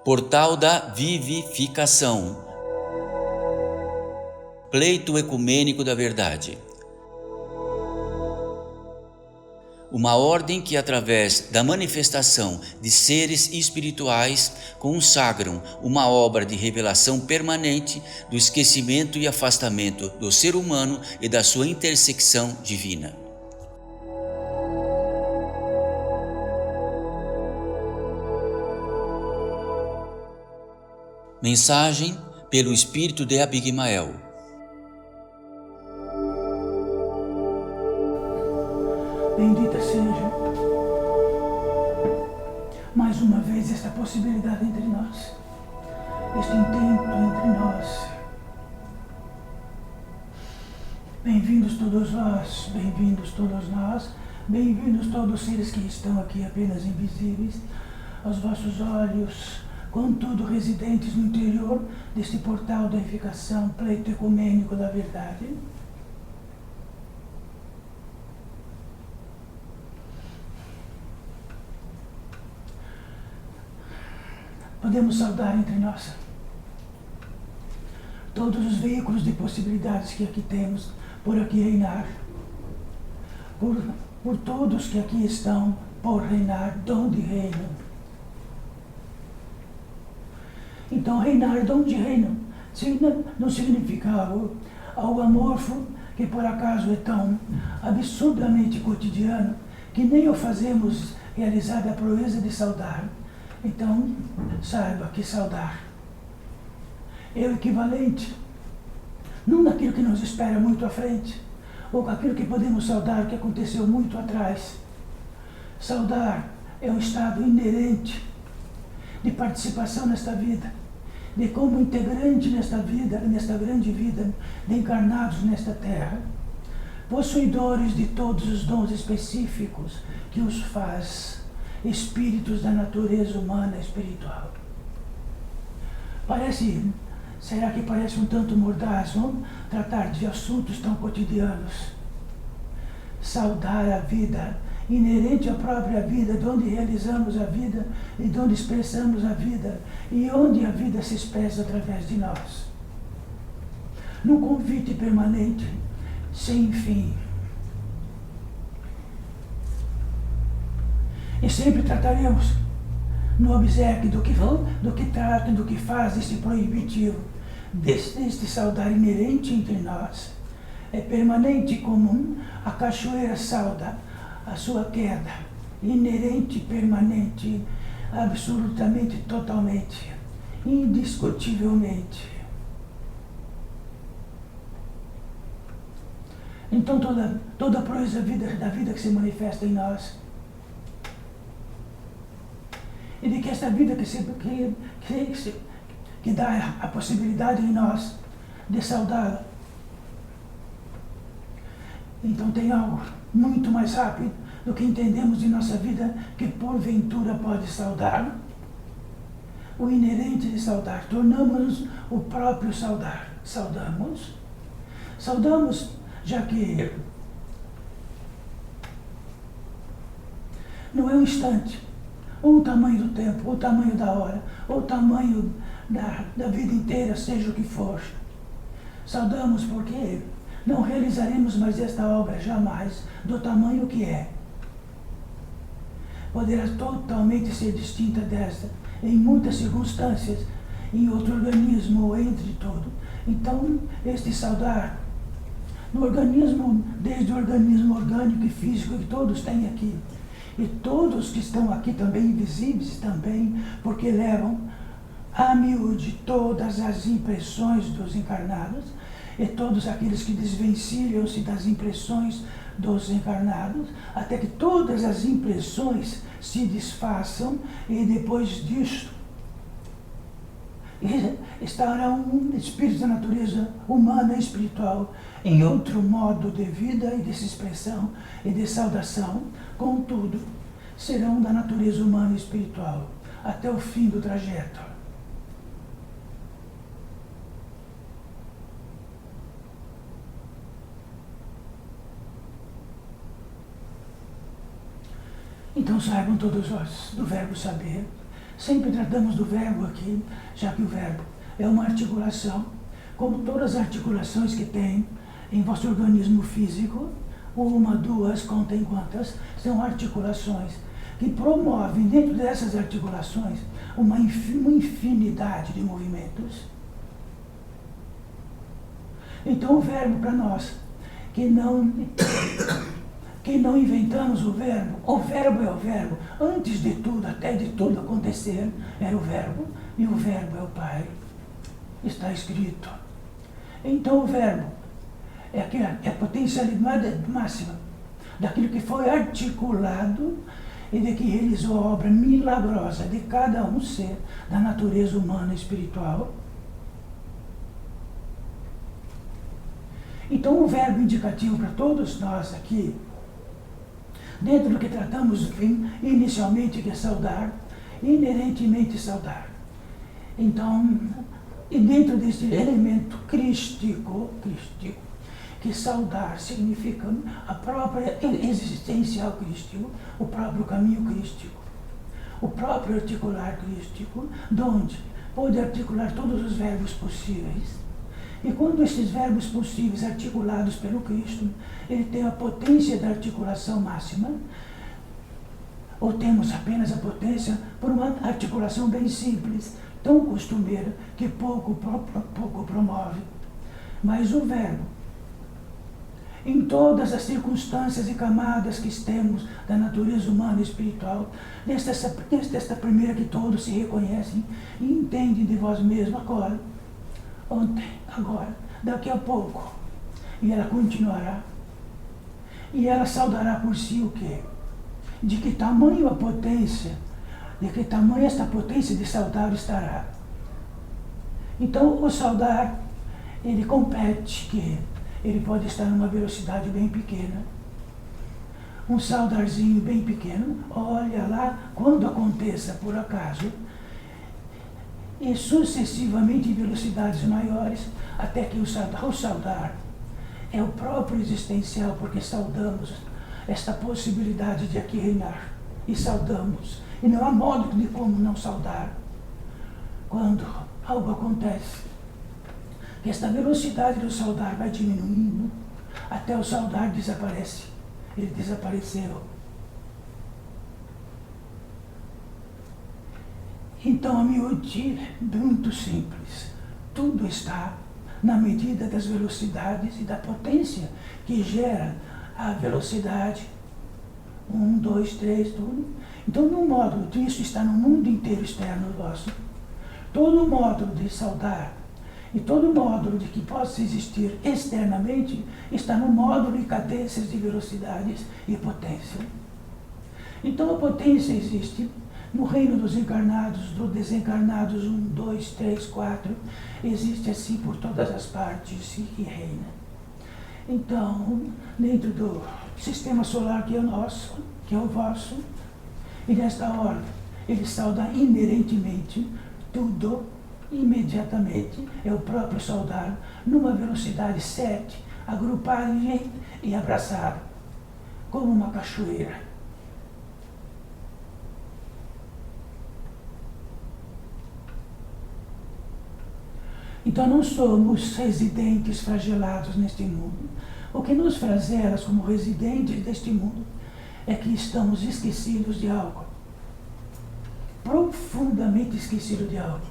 Portal da Vivificação. Pleito ecumênico da verdade. Uma ordem que, através da manifestação de seres espirituais, consagram uma obra de revelação permanente do esquecimento e afastamento do ser humano e da sua intersecção divina. Mensagem pelo Espírito de Abigail. Bendita seja mais uma vez esta possibilidade entre nós, este intento entre nós. Bem-vindos todos vós, bem-vindos todos nós, bem-vindos todos os seres que estão aqui apenas invisíveis aos vossos olhos, contudo residentes no interior deste portal da edificação, pleito ecumênico da verdade. Podemos saudar entre nós todos os veículos de possibilidades que aqui temos, por aqui reinar, por todos que aqui estão por reinar, donde reinam. Então, reinar donde reinam não significa algo amorfo, que por acaso é tão absurdamente cotidiano, que nem o fazemos realizar a proeza de saudar. Então, saiba que saudar é o equivalente, não daquilo que nos espera muito à frente, ou aquilo que podemos saudar que aconteceu muito atrás. Saudar é um estado inerente de participação nesta vida, de como integrante nesta vida, nesta grande vida, de encarnados nesta terra, possuidores de todos os dons específicos que os faz espíritos da natureza humana espiritual. Será que parece um tanto mordaz, vamos tratar de assuntos tão cotidianos? Saudar a vida, inerente à própria vida, de onde realizamos a vida e de onde expressamos a vida e onde a vida se expressa através de nós. Num convite permanente, sem fim. E sempre trataremos no obséquio do que trata, do que faz este proibitivo, deste saudar inerente entre nós. É permanente como a cachoeira sauda a sua queda, inerente, permanente, absolutamente, totalmente, indiscutivelmente. Então toda a proeza da vida que se manifesta em nós, e de que esta vida que dá a possibilidade em nós de saudá-la. Então tem algo muito mais rápido do que entendemos de nossa vida que porventura pode saudar. O inerente de saudar, tornamos-nos o próprio saudar. Saudamos, já que não é um instante, ou o tamanho do tempo, ou o tamanho da hora, ou o tamanho da vida inteira, seja o que for. Saudamos porque não realizaremos mais esta obra jamais do tamanho que é. Poderá totalmente ser distinta desta, em muitas circunstâncias, em outro organismo ou entre todo. Então, este saudar, no organismo, desde o organismo orgânico e físico que todos têm aqui, e todos que estão aqui também invisíveis também, porque levam a miúde todas as impressões dos encarnados, e todos aqueles que desvencilham-se das impressões dos encarnados, até que todas as impressões se desfaçam, e depois disto estarão espíritos da natureza humana e espiritual em outro modo de vida e de expressão e de saudação, contudo, serão da natureza humana e espiritual até o fim do trajeto. Então saibam todos vós do verbo saber, Sempre tratamos do verbo aqui, já que o verbo é uma articulação, como todas as articulações que tem em vosso organismo físico, uma, duas, contem quantas, são articulações que promovem dentro dessas articulações uma infinidade de movimentos. Então o verbo para nós, que não inventamos o verbo é o verbo. Antes de tudo, até de tudo acontecer, era o verbo, e o verbo é o Pai. Está escrito. Então o verbo é a potencialidade máxima daquilo que foi articulado e de que realizou a obra milagrosa de cada um ser da natureza humana e espiritual. Então o verbo indicativo para todos nós aqui, dentro do que tratamos inicialmente, que é saudar, inerentemente saudar. Então, e dentro desse elemento crístico, que saudar significa a própria existencial crístico, o próprio caminho crístico, o próprio articular crístico, onde pode articular todos os verbos possíveis. E quando esses verbos possíveis articulados pelo Cristo, ele tem a potência da articulação máxima, ou temos apenas a potência por uma articulação bem simples, tão costumeira, que pouco promove. Mas o verbo, em todas as circunstâncias e camadas que temos da natureza humana e espiritual, desde esta primeira que todos se reconhecem e entendem de vós mesmos agora, ontem, agora, daqui a pouco, e ela continuará. E ela saudará por si o quê? De que tamanho a potência, de que tamanho esta potência de saudar estará. Então, o saudar, ele compete que ele pode estar numa velocidade bem pequena. Um saudarzinho bem pequeno, olha lá, quando aconteça por acaso, e sucessivamente em velocidades maiores, até que o saudar é o próprio existencial, porque saudamos esta possibilidade de aqui reinar, e saudamos, e não há modo de como não saudar. Quando algo acontece, que esta velocidade do saudar vai diminuindo, até o saudar desaparece, ele desapareceu. Então, a miúde, muito simples, tudo está na medida das velocidades e da potência que gera a velocidade. 1, 2, 3, tudo. Então, no módulo disso está no mundo inteiro externo vosso. Todo o módulo de saudar e todo o módulo de que possa existir externamente está no módulo de cadências de velocidades e potência. Então, a potência existe no reino dos encarnados, dos desencarnados, 1, 2, 3, 4, existe assim por todas as partes e reina. Então, dentro do sistema solar que é o nosso, que é o vosso, e nesta ordem, ele sauda inerentemente tudo, imediatamente, é o próprio saudar, numa velocidade 7, agrupado e abraçado, como uma cachoeira. Então não somos residentes flagelados neste mundo. O que nos flagela como residentes deste mundo é que estamos esquecidos de algo. Profundamente esquecidos de algo.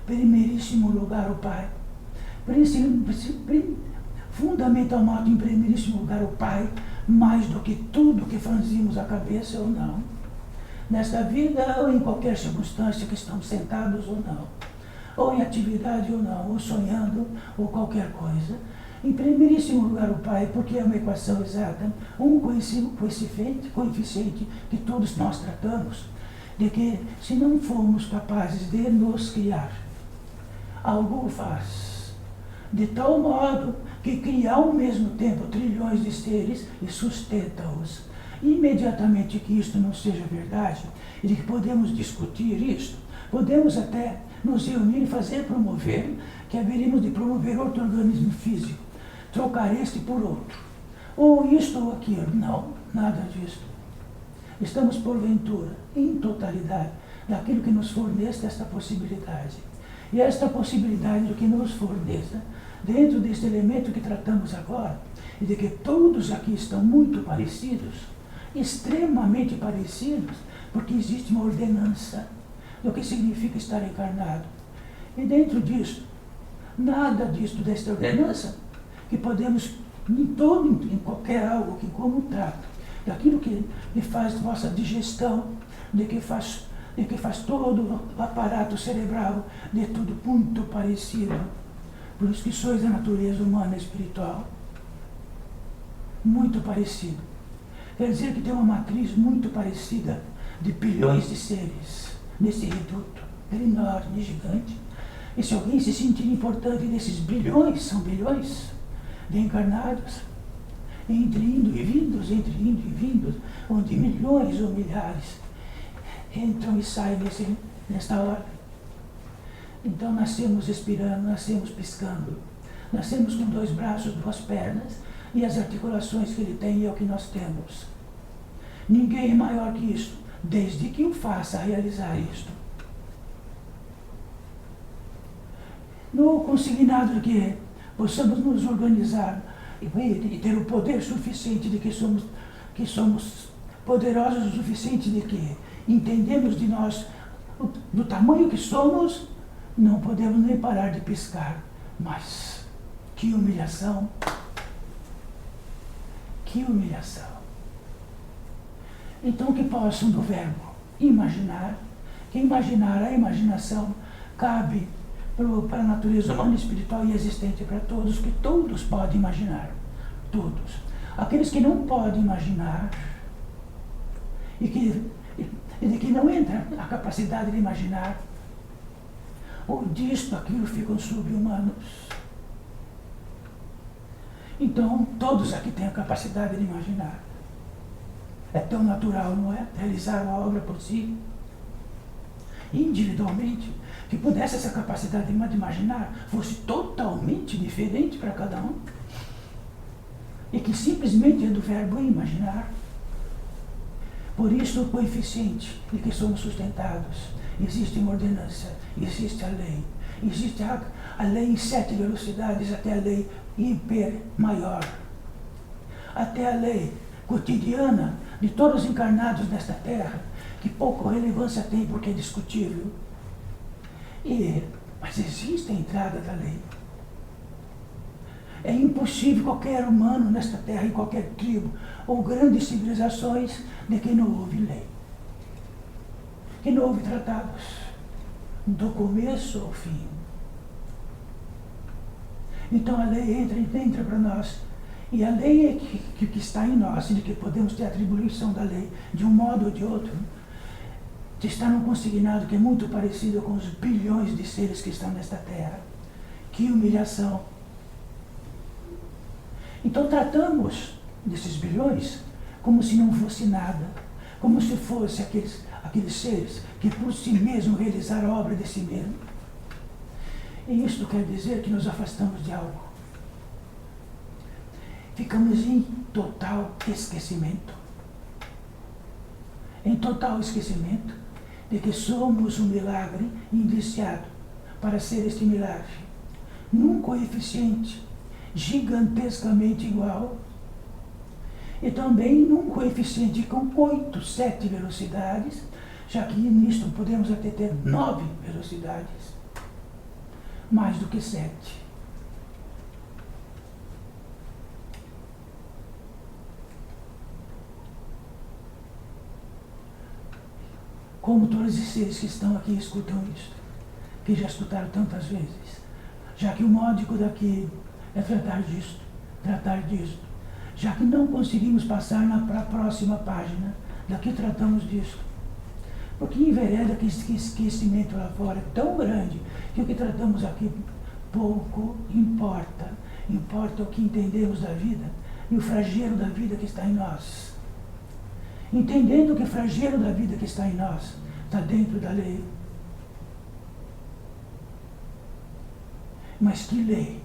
Primeiríssimo lugar o Pai. Fundamentalmente em primeiríssimo lugar o Pai, mais do que tudo que franzimos a cabeça ou não. Nesta vida ou em qualquer circunstância que estamos sentados ou não. Ou em atividade ou não, ou sonhando, ou qualquer coisa. Em primeiríssimo lugar o Pai, porque é uma equação exata, um coeficiente que todos nós tratamos, de que se não formos capazes de nos criar, algo o faz, de tal modo que cria ao mesmo tempo trilhões de seres e sustenta-os. Imediatamente que isto não seja verdade, e de que podemos discutir isto, podemos até nos reunir e promover, que haveríamos de promover outro organismo físico, trocar este por outro, ou isto ou aquilo. Não, nada disso. Estamos, porventura, em totalidade, daquilo que nos fornece esta possibilidade. E esta possibilidade do que nos forneça, dentro deste elemento que tratamos agora, e de que todos aqui estão muito parecidos, extremamente parecidos, porque existe uma ordenança do que significa estar encarnado. E dentro disso, nada disto, desta ordenança, que podemos, em qualquer algo que como trato, daquilo que faz vossa digestão, de que faz todo o aparato cerebral, de tudo muito parecido. Por isso que sois da natureza humana e espiritual. Muito parecido. Quer dizer que tem uma matriz muito parecida de bilhões de seres nesse reduto enorme, gigante. E se alguém se sentir importante desses bilhões, são bilhões de encarnados, entre indo e vindos, onde milhões ou milhares entram e saem nesta ordem. Então nascemos respirando, nascemos piscando, nascemos com 2 braços, 2 pernas, e as articulações que ele tem é o que nós temos. Ninguém é maior que isso, desde que o faça realizar isto. No consignado de que possamos nos organizar e ter o poder suficiente de que somos poderosos o suficiente de que entendemos de nós do tamanho que somos, não podemos nem parar de piscar. Mas que humilhação! Que humilhação! Então que possam do verbo imaginar, que imaginar, a imaginação cabe para a natureza humana, espiritual e existente para todos, que todos podem imaginar. Todos. Aqueles que não podem imaginar e de que não entra a capacidade de imaginar, ou disto, aquilo, ficam sub-humanos. Então, todos aqui têm a capacidade de imaginar. É tão natural, não é? Realizar uma obra por si, individualmente, que pudesse essa capacidade de imaginar fosse totalmente diferente para cada um, e que simplesmente é do verbo imaginar. Por isso o coeficiente de que somos sustentados. Existe uma ordenança, existe a lei. Existe a lei em 7 velocidades, até a lei hiper maior. Até a lei cotidiana de todos os encarnados nesta terra, que pouca relevância tem porque é discutível. Mas existe a entrada da lei. É impossível qualquer humano nesta terra, em qualquer tribo, ou grandes civilizações, de que não houve lei. Que não houve tratados, do começo ao fim. Então a lei entra para nós. E a lei é que está em nós, e de que podemos ter a atribuição da lei, de um modo ou de outro, está num consignado que é muito parecido com os bilhões de seres que estão nesta terra. Que humilhação! Então tratamos desses bilhões como se não fosse nada, como se fosse aqueles seres que por si mesmos realizaram a obra de si mesmo. E isto quer dizer que nos afastamos de algo. Ficamos em total esquecimento. Em total esquecimento de que somos um milagre indiciado para ser este milagre, num coeficiente gigantescamente igual, e também num coeficiente com 8, 7 velocidades, já que nisto podemos até ter 9 velocidades, mais do que 7. Como todos os seres que estão aqui escutam isto, que já escutaram tantas vezes, já que o módico daqui é tratar disto, já que não conseguimos passar para a próxima página, daqui tratamos disto. Porque envereda que esse esquecimento lá fora é tão grande que o que tratamos aqui pouco importa. Importa o que entendemos da vida e o flagelo da vida que está em nós. Entendendo que o flagelo da vida que está em nós está dentro da lei. Mas que lei?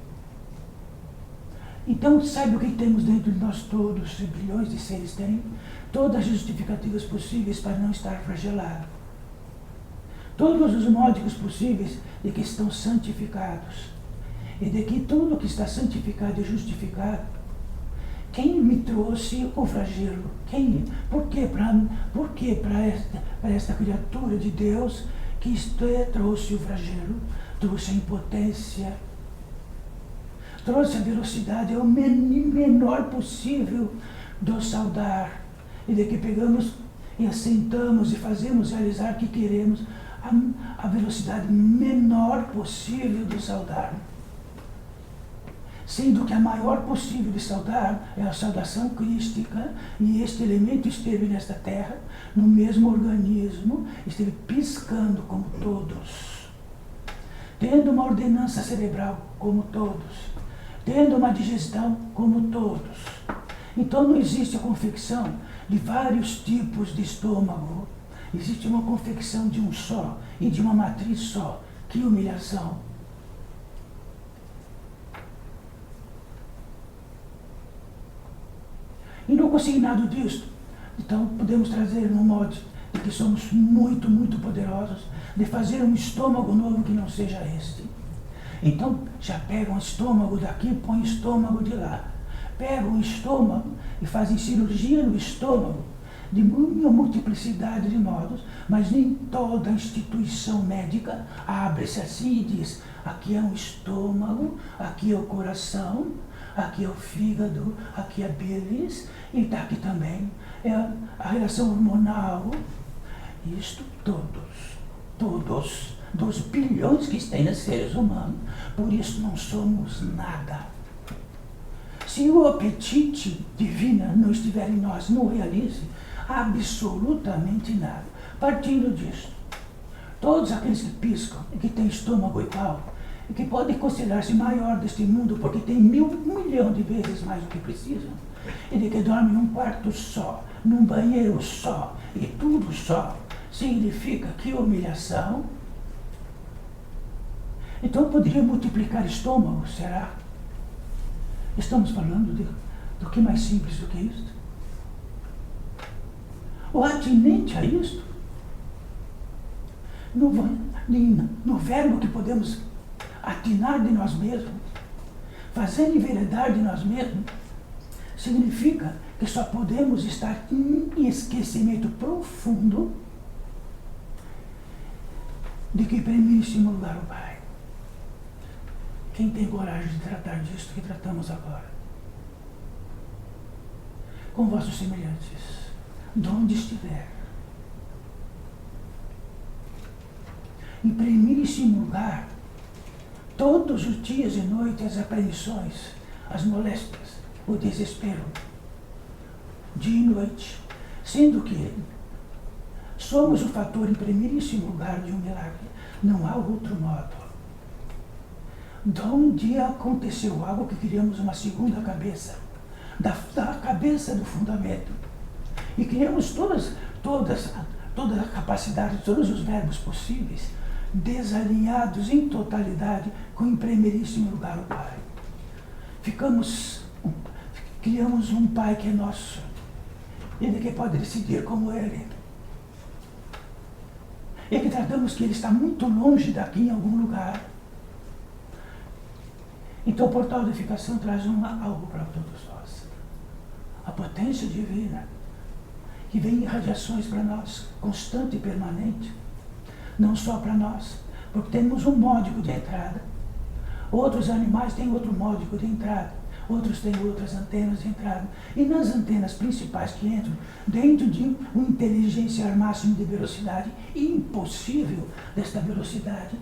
Então, sabe o que temos dentro de nós todos, bilhões de seres têm? Todas as justificativas possíveis para não estar flagelado. todos os módicos possíveis de que estão santificados, e de que tudo que está santificado e justificado, quem me trouxe o flagelo? Quem? Por que para esta criatura de Deus que trouxe o flagelo? Trouxe a impotência, trouxe a velocidade, é o menor possível do saudar, e de que pegamos e assentamos e fazemos realizar o que queremos, a velocidade menor possível do saudar. Sendo que a maior possível de saudar é a saudação crística, e este elemento esteve nesta terra, no mesmo organismo, esteve piscando como todos, tendo uma ordenança cerebral como todos, tendo uma digestão como todos. Então não existe a confecção de vários tipos de estômago, existe uma confecção de um só e de uma matriz só. Que humilhação! E no consignado disto, então podemos trazer no modo de que somos muito, muito poderosos, de fazer um estômago novo que não seja este. Então já pegam o estômago daqui, põem o estômago de lá. Pegam o estômago e fazem cirurgia no estômago, de uma multiplicidade de modos, mas nem toda instituição médica abre-se assim e diz: aqui é um estômago, aqui é o coração, aqui é o fígado, aqui é a bilis, e está aqui também é a relação hormonal. Isto todos, dos bilhões que tem nos seres humanos, por isso não somos nada. Se o apetite divino não estiver em nós, não realize absolutamente nada. Partindo disso, todos aqueles que piscam e que têm estômago igual, e que podem considerar-se maior deste mundo porque tem 1 milhão de vezes mais do que precisam, e de que dormem num quarto só, num banheiro só, e tudo só, significa que humilhação. Então poderia multiplicar estômago, será? Estamos falando do que mais simples do que isto? O atinente a isto, no verbo que podemos atinar de nós mesmos, fazer enveredar de nós mesmos, significa que só podemos estar em esquecimento profundo de que em primeiríssimo lugar o Pai. Quem tem coragem de tratar disto que tratamos agora? Com vossos semelhantes, de onde estiver. Em primeiríssimo lugar, todos os dias e noites as apreensões, as moléstias, o desespero, dia e noite, sendo que somos o fator em primeiríssimo lugar de um milagre. Não há outro modo. De onde aconteceu algo que criamos uma segunda cabeça, da cabeça do fundamento, e criamos toda a capacidade, todos os verbos possíveis, desalinhados em totalidade com em primeiríssimo lugar o Pai. Criamos um Pai que é nosso, Ele que pode decidir como Ele, e que tratamos que Ele está muito longe daqui em algum lugar. Então o portal da edificação traz algo para todos nós. A potência divina, que vem em radiações para nós, constante e permanente. Não só para nós, porque temos um módico de entrada. Outros animais têm outro módico de entrada. Outros têm outras antenas de entrada. E nas antenas principais que entram, dentro de uma inteligência ao máximo de velocidade, impossível desta velocidade,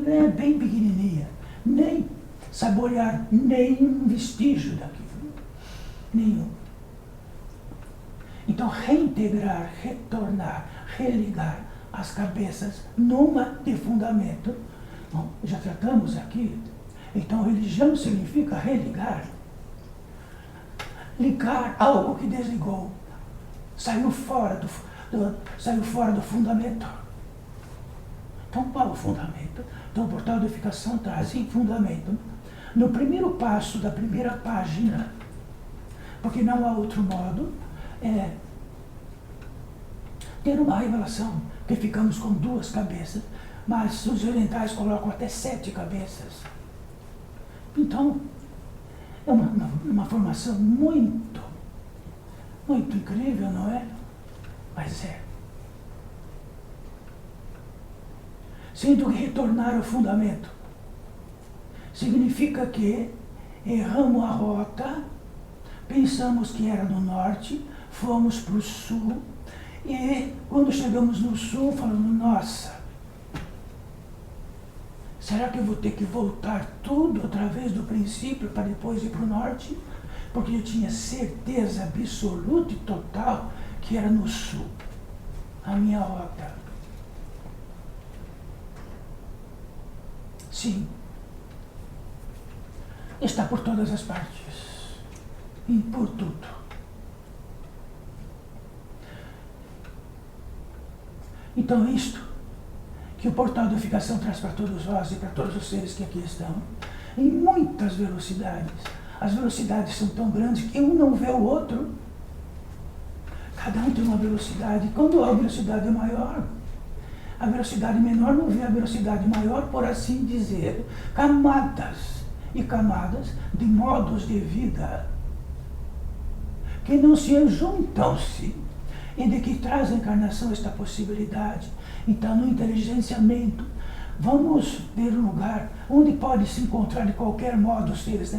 é bem pequenininha, nem saborear nenhum vestígio daquilo. Nenhum. Então, reintegrar, retornar, religar as cabeças numa de fundamento. Bom, já tratamos aqui. Então, religião significa religar. Ligar algo que desligou. Saiu fora do fundamento. Então, qual o fundamento? Então, o portal de edificação traz em fundamento, no primeiro passo da primeira página, porque não há outro modo, ter uma revelação que ficamos com 2 cabeças, mas os orientais colocam até 7 cabeças. Então, é uma formação muito incrível, não é? Mas é. Sendo que retornar ao fundamento significa que erramos a rota, pensamos que era no norte, fomos para o sul, e quando chegamos no sul, falamos, nossa, será que eu vou ter que voltar tudo outra vez do princípio para depois ir para o norte? Porque eu tinha certeza absoluta e total que era no sul, a minha rota. Sim, está por todas as partes, e por tudo. Então isto que o portal da unificação traz para todos nós e para todos os seres que aqui estão, em muitas velocidades. As velocidades são tão grandes que um não vê o outro. Cada um tem uma velocidade. Quando a velocidade é maior, a velocidade menor não vê a velocidade maior, por assim dizer. Camadas e camadas de modos de vida que não se juntam-se e de que traz a encarnação esta possibilidade. Então, no inteligenciamento, vamos ver um lugar onde pode se encontrar de qualquer modo os seres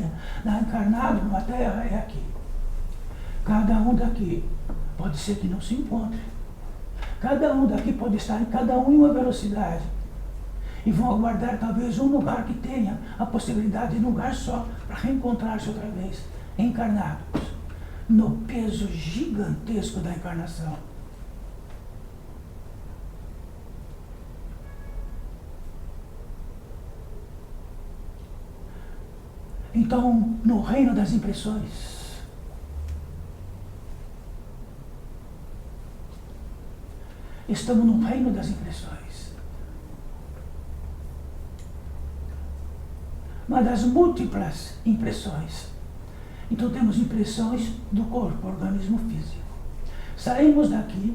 encarnados na Terra, é aqui. Cada um daqui pode ser que não se encontre. Cada um daqui pode estar em cada um em uma velocidade. E vão aguardar talvez um lugar que tenha a possibilidade de um lugar só para reencontrar-se outra vez, encarnados, no peso gigantesco da encarnação. Então, no reino das impressões, estamos no reino das impressões. Uma das múltiplas impressões. Então temos impressões do corpo, organismo físico. Saímos daqui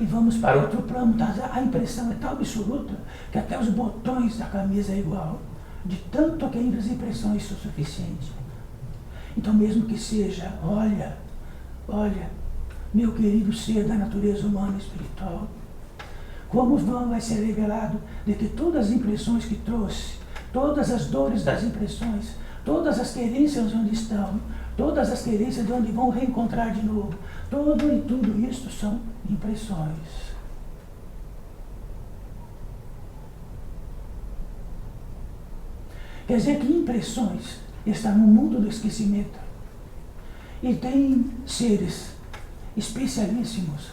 e vamos para outro plano. A impressão é tão absoluta que até os botões da camisa é igual. De tanto que ainda as impressões são suficientes. Então mesmo que seja, olha, meu querido ser da natureza humana e espiritual, como vai ser revelado de que todas as impressões que trouxe, todas as dores das impressões, todas as querências onde estão, todas as querências de onde vão reencontrar de novo, tudo isso são impressões. Quer dizer que impressões estão no mundo do esquecimento. E tem seres especialíssimos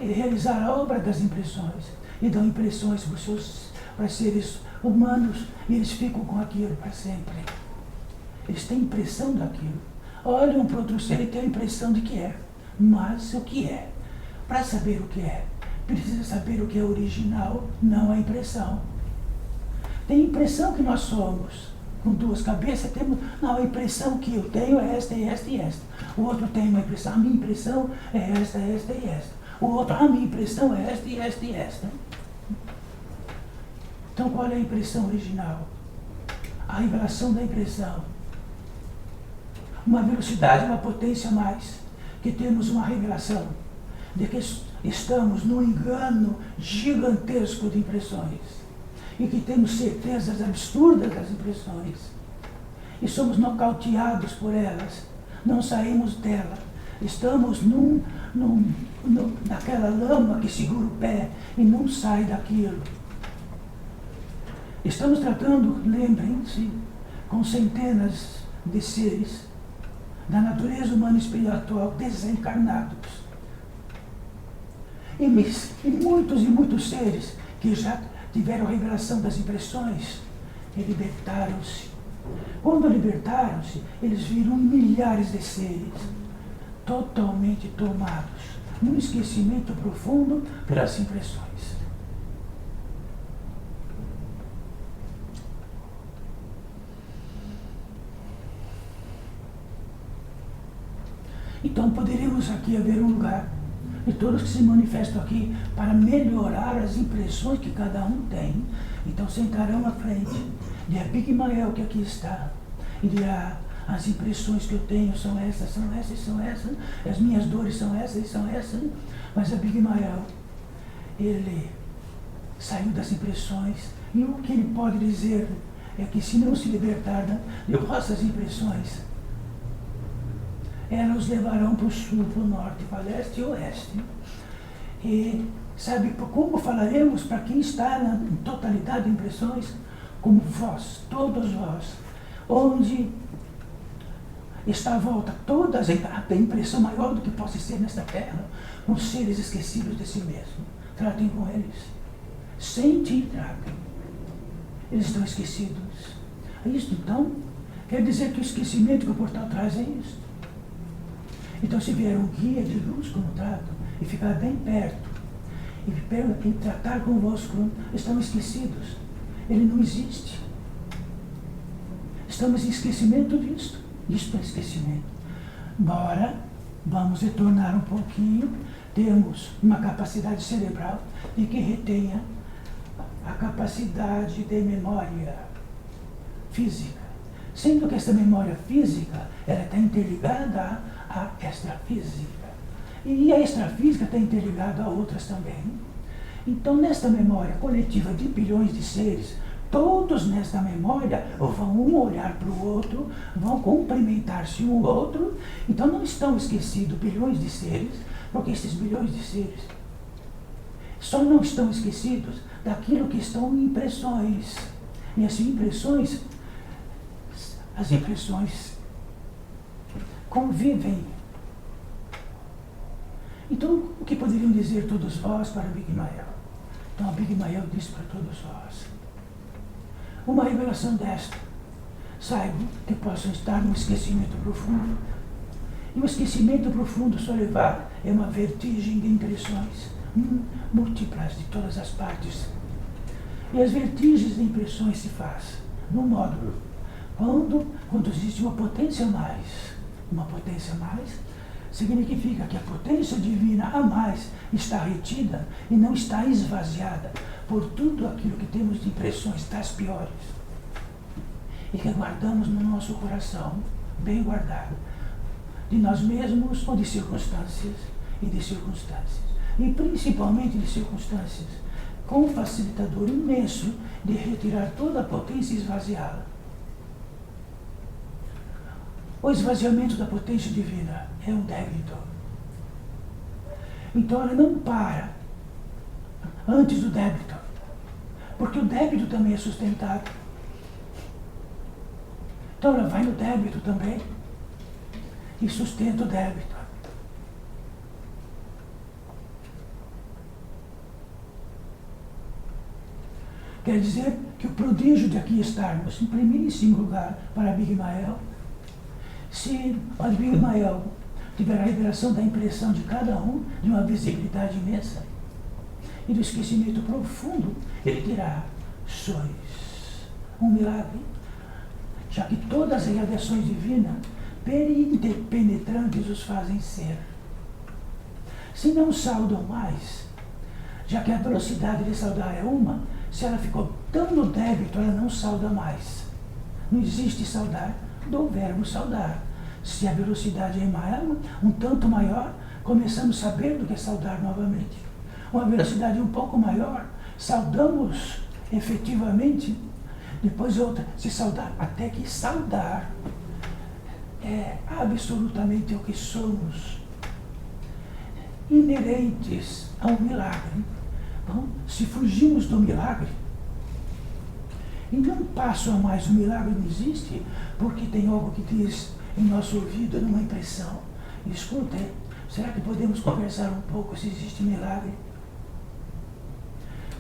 em realizar a obra das impressões. E dão impressões para seres humanos e eles ficam com aquilo para sempre. Eles têm impressão daquilo. Olham para outro ser e têm a impressão de que é. Mas o que é? Para saber o que é, precisa saber o que é original, não a impressão. Tem impressão que nós somos com 2 cabeças, temos, não, a impressão que eu tenho é esta, e esta e esta. O outro tem uma impressão, a minha impressão é esta e esta. O outro, a minha impressão é esta e esta e esta. Então qual é a impressão original? A revelação da impressão. Uma velocidade, uma potência a mais, que temos uma revelação de que estamos num engano gigantesco de impressões. E que temos certezas absurdas das impressões. E somos nocauteados por elas. Não saímos dela. Estamos naquela lama que segura o pé e não sai daquilo. Estamos tratando, lembrem-se, com centenas de seres da natureza humana e espiritual desencarnados. E muitos seres que já tiveram revelação das impressões e libertaram-se. Quando libertaram-se, eles viram milhares de seres totalmente tomados num esquecimento profundo pelas impressões. Então poderíamos aqui haver um lugar de todos que se manifestam aqui para melhorar as impressões que cada um tem. Então sentarão à frente de Abigail, que aqui está, e dirá: as impressões que eu tenho são essas, são essas, são essas, as minhas dores são essas e são essas. Mas Abigail, ele saiu das impressões, e o que ele pode dizer é que, se não se libertar de vossas impressões, elas os levarão para o sul, para o norte, para o leste e oeste. E sabe como falaremos para quem está na totalidade de impressões? Como vós, todos vós, onde está à volta todas a impressão maior do que possa ser nesta terra, os seres esquecidos de si mesmo. Tratem com eles. Sente e tratem. Eles estão esquecidos. Isto, então, quer dizer que o esquecimento que o portal traz é isto. Então, se vier um guia de luz como trato, e ficar bem perto, e tratar convosco, estão esquecidos. Ele não existe. Estamos em esquecimento disto. Isto é esquecimento. Bora, vamos retornar um pouquinho. Temos uma capacidade cerebral de que retenha a capacidade de memória física. Sendo que essa memória física, ela está interligada à extrafísica. E a extrafísica está interligada a outras também. Então, nesta memória coletiva de bilhões de seres, todos nesta memória vão um olhar para o outro, vão cumprimentar-se um ao outro. Então, não estão esquecidos bilhões de seres, porque esses bilhões de seres só não estão esquecidos daquilo que estão em impressões. E as impressões convivem. Então, o que poderiam dizer todos vós para Abigail? Então, Abigail disse para todos vós: uma revelação desta, saibam que possam estar no esquecimento profundo. E o esquecimento profundo só levar é uma vertigem de impressões múltiplas de todas as partes. E as vertigens de impressões se faz no módulo quando existe uma potência a mais. Uma potência a mais significa que a potência divina a mais está retida e não está esvaziada por tudo aquilo que temos de impressões das piores e que guardamos no nosso coração, bem guardado, de nós mesmos ou de circunstâncias e de circunstâncias, e principalmente de circunstâncias, com um facilitador imenso de retirar toda a potência e esvaziá-la. O esvaziamento da potência divina é um débito. Então ela não para antes do débito, porque o débito também é sustentado. Então ela vai no débito também e sustenta o débito. Quer dizer que o prodígio de aqui estarmos em primeiríssimo lugar para Abigail, se Abigail tiver a revelação da impressão de cada um, de uma visibilidade imensa e do esquecimento profundo, ele dirá: sois um milagre, já que todas as radiações divinas penetrantes os fazem ser. Se não saudam mais, já que a velocidade de saudar é uma, se ela ficou tão no débito, ela não sauda mais. Não existe saudar do verbo saudar. Se a velocidade é maior, um tanto maior, começamos a saber do que é saudar novamente. Uma velocidade um pouco maior, saudamos efetivamente, depois outra, se saudar, até que saudar é absolutamente o que somos, inerentes ao milagre. Bom, se fugimos do milagre, e não passo a mais, o milagre não existe, porque tem algo que diz em nosso ouvido, numa impressão: escuta, será que podemos conversar um pouco se existe milagre?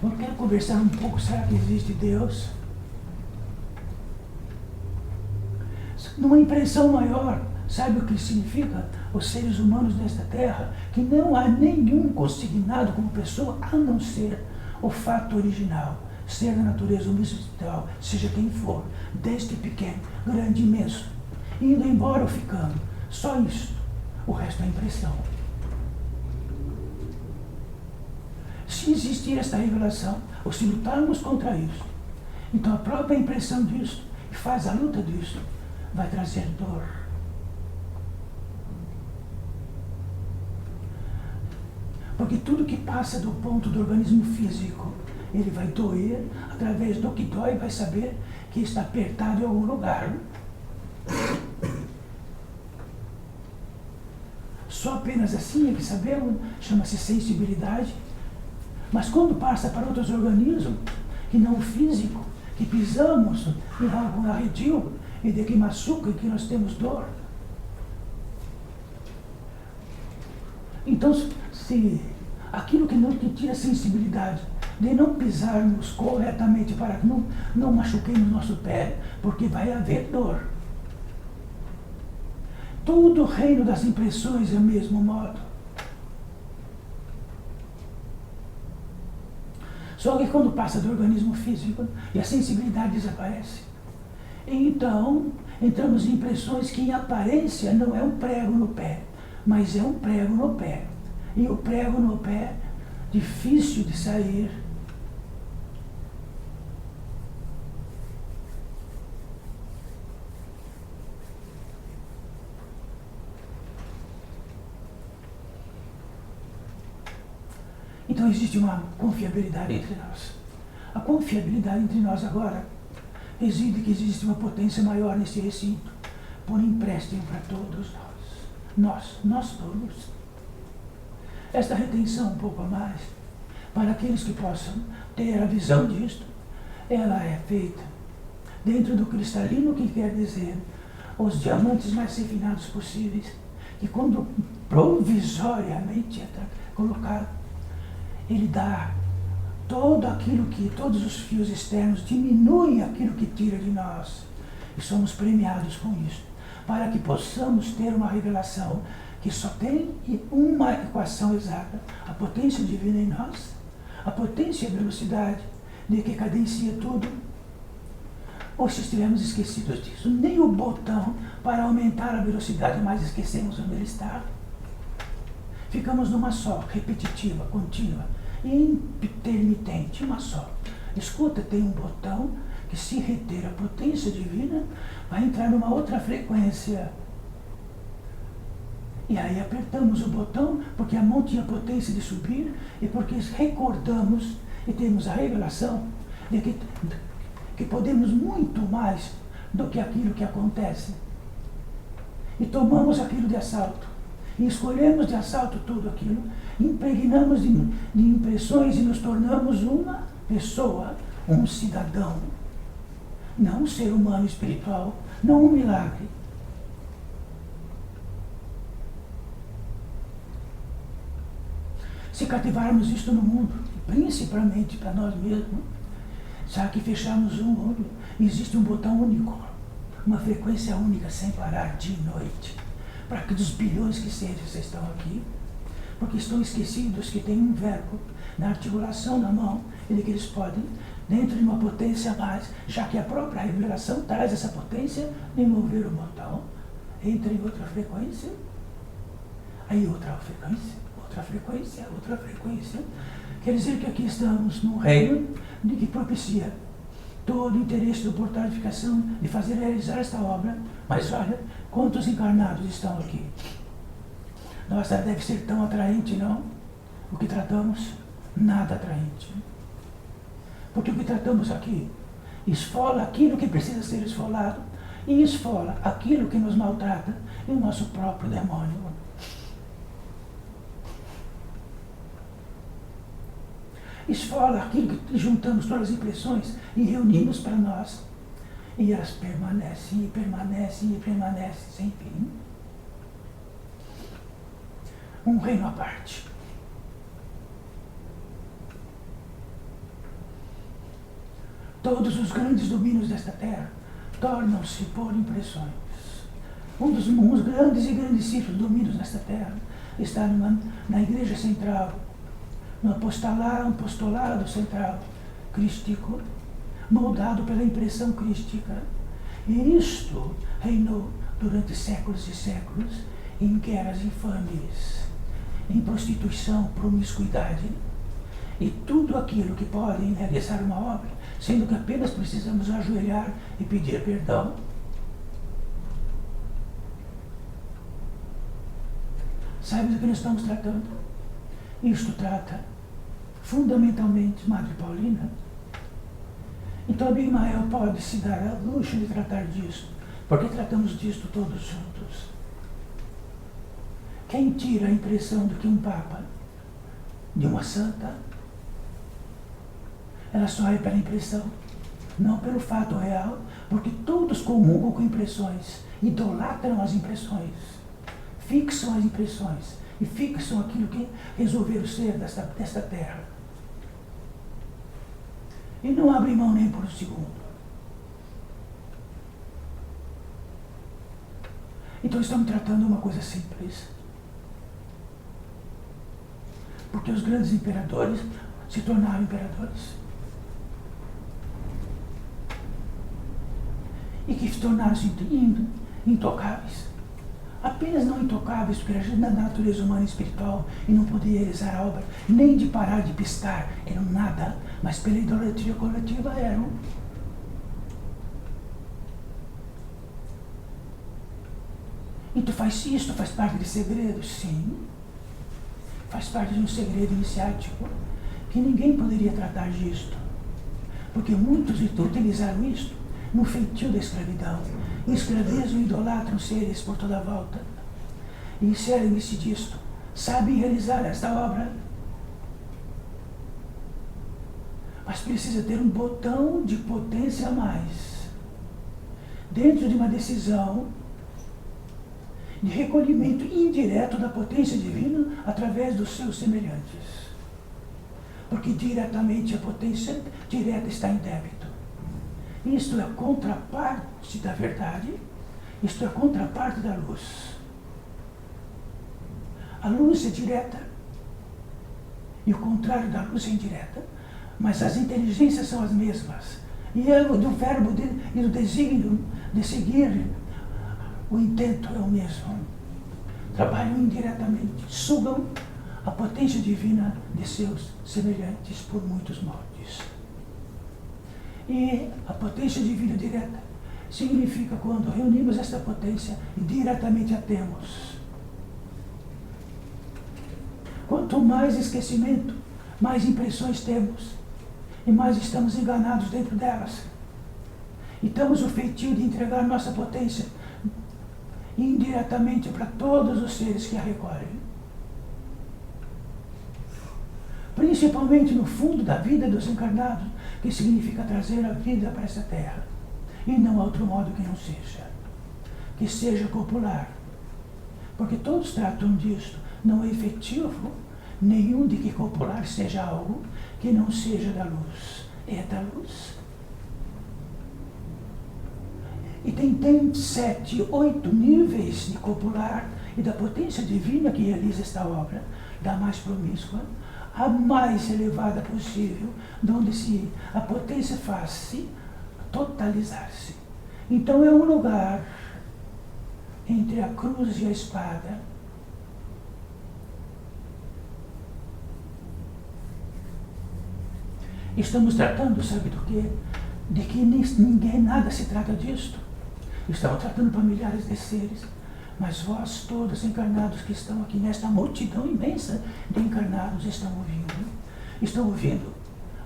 Eu quero conversar um pouco, será que existe Deus? Numa impressão maior, sabe o que significa? Os seres humanos nesta terra, que não há nenhum consignado como pessoa, a não ser o fato original, ser da natureza humana espiritual, seja quem for, desde pequeno, grande, imenso, indo embora ou ficando. Só isso. O resto é impressão. se existir esta revelação, ou se lutarmos contra isso, então a própria impressão disso, que faz a luta disso, vai trazer dor. Porque tudo que passa do ponto do organismo físico, ele vai doer, através do que dói, vai saber que está apertado em algum lugar. Só apenas assim é que sabemos, chama-se sensibilidade. Mas quando passa para outros organismos, que não o físico, que pisamos em algum arredio e de que machuca e que nós temos dor. Então, se aquilo que não tira sensibilidade, de não pisarmos corretamente para que não machuquemos nosso pé, porque vai haver dor. Todo o reino das impressões é o mesmo modo. Só que quando passa do organismo físico e a sensibilidade desaparece, então entramos em impressões que em aparência não é um prego no pé, mas é um prego no pé. E o prego no pé, difícil de sair. Então existe uma confiabilidade entre nós. A confiabilidade entre nós agora reside que existe uma potência maior nesse recinto, por empréstimo para todos nós. Nós todos. Esta retenção um pouco a mais, para aqueles que possam ter a visão disto, ela é feita dentro do cristalino, que quer dizer os diamantes mais refinados possíveis, que quando provisoriamente é colocado, ele dá todo aquilo que, todos os fios externos, diminui aquilo que tira de nós. E somos premiados com isso, para que possamos ter uma revelação que só tem uma equação exata, a potência divina em nós, a potência e a velocidade de que cadencia tudo. Ou se estivermos esquecidos disso, nem o botão para aumentar a velocidade, mas esquecemos onde ele está. Ficamos numa só, repetitiva, contínua, intermitente, uma só. Escuta, tem um botão que, se reter a potência divina, vai entrar numa outra frequência. E aí apertamos o botão, porque a mão tinha potência de subir, e porque recordamos e temos a revelação de que podemos muito mais do que aquilo que acontece. E tomamos aquilo de assalto. E escolhemos de assalto tudo aquilo, impregnamos de impressões e nos tornamos uma pessoa, um cidadão. Não um ser humano espiritual, não um milagre. Se cativarmos isto no mundo, principalmente para nós mesmos, já que fechamos um olho, existe um botão único, uma frequência única, sem parar, dia e noite. Para que dos bilhões que seres estão aqui, porque estão esquecidos que tem um verbo na articulação da mão, e de que eles podem, dentro de uma potência a mais, já que a própria revelação traz essa potência, de mover o botão, entra em outra frequência, aí outra frequência, outra frequência, outra frequência. Quer dizer que aqui estamos num reino de que propicia todo o interesse do portal de edificação de fazer realizar esta obra. Mas olha, quantos encarnados estão aqui? Nossa, deve ser tão atraente, não? O que tratamos, nada atraente. Porque o que tratamos aqui esfola aquilo que precisa ser esfolado e esfola aquilo que nos maltrata e o nosso próprio demônio. Esfola aquilo que juntamos todas as impressões e reunimos para nós. E elas permanecem, e permanecem, e permanecem sem fim. Um reino à parte. Todos os grandes domínios desta terra tornam-se por impressões. Um dos grandes e grandíssimos domínios desta terra está na Igreja Central, no apostolado central crístico, moldado pela impressão crística. E isto reinou durante séculos e séculos em guerras infames, em prostituição, promiscuidade. e tudo aquilo que podem realizar uma obra, sendo que apenas precisamos ajoelhar e pedir perdão. Sabe do que nós estamos tratando? Isto trata fundamentalmente Madre Paulina. Então Abimael pode se dar ao luxo de tratar disso, porque tratamos disto todos juntos. Quem tira a impressão de que um Papa, de uma santa, ela só é pela impressão, não pelo fato real, porque todos comungam com impressões, idolatram as impressões, fixam as impressões e fixam aquilo que resolveram ser desta terra. E não abrem mão nem por um segundo. Então estamos tratando uma coisa simples. Porque os grandes imperadores se tornaram imperadores. E que se tornaram-se intocáveis. Apenas não intocáveis porque era da natureza humana e espiritual e não podia realizar a obra, nem de parar de piscar, eram nada, mas pela idolatria coletiva eram. E tu faz isso, faz parte de segredo? Sim. Faz parte de um segredo iniciático que ninguém poderia tratar disto. Porque muitos utilizaram isto no feitio da escravidão. Escravizam e idolatram seres por toda a volta. E servem-se disto. Sabem realizar esta obra. Mas precisa ter um botão de potência a mais. Dentro de uma decisão de recolhimento indireto da potência divina através dos seus semelhantes. Porque diretamente a potência direta está em débito. Isto é a contraparte da verdade, isto é a contraparte da luz. A luz é direta e o contrário da luz é indireta, mas as inteligências são as mesmas. E do verbo e do desígnio de seguir, o intento é o mesmo. Trabalham indiretamente, sugam a potência divina de seus semelhantes por muitos modos. E a potência divina direta significa quando reunimos esta potência e diretamente a temos. Quanto mais esquecimento, mais impressões temos e mais estamos enganados dentro delas. E temos o feitio de entregar nossa potência indiretamente para todos os seres que a recolhem. Principalmente no fundo da vida dos encarnados, que significa trazer a vida para essa terra. E não há outro modo que não seja. Que seja popular. Porque todos tratam disto. Não é efetivo nenhum de que popular seja algo que não seja da luz. É da luz. E tem 7, 8 níveis de popular e da potência divina que realiza esta obra, da mais promíscua, a mais elevada possível, onde a potência faz-se totalizar-se. Então é um lugar entre a cruz e a espada. Estamos tratando, sabe do quê? De que ninguém, nada se trata disto. Estamos tratando para milhares de seres. Mas vós todos encarnados que estão aqui nesta multidão imensa de encarnados estão ouvindo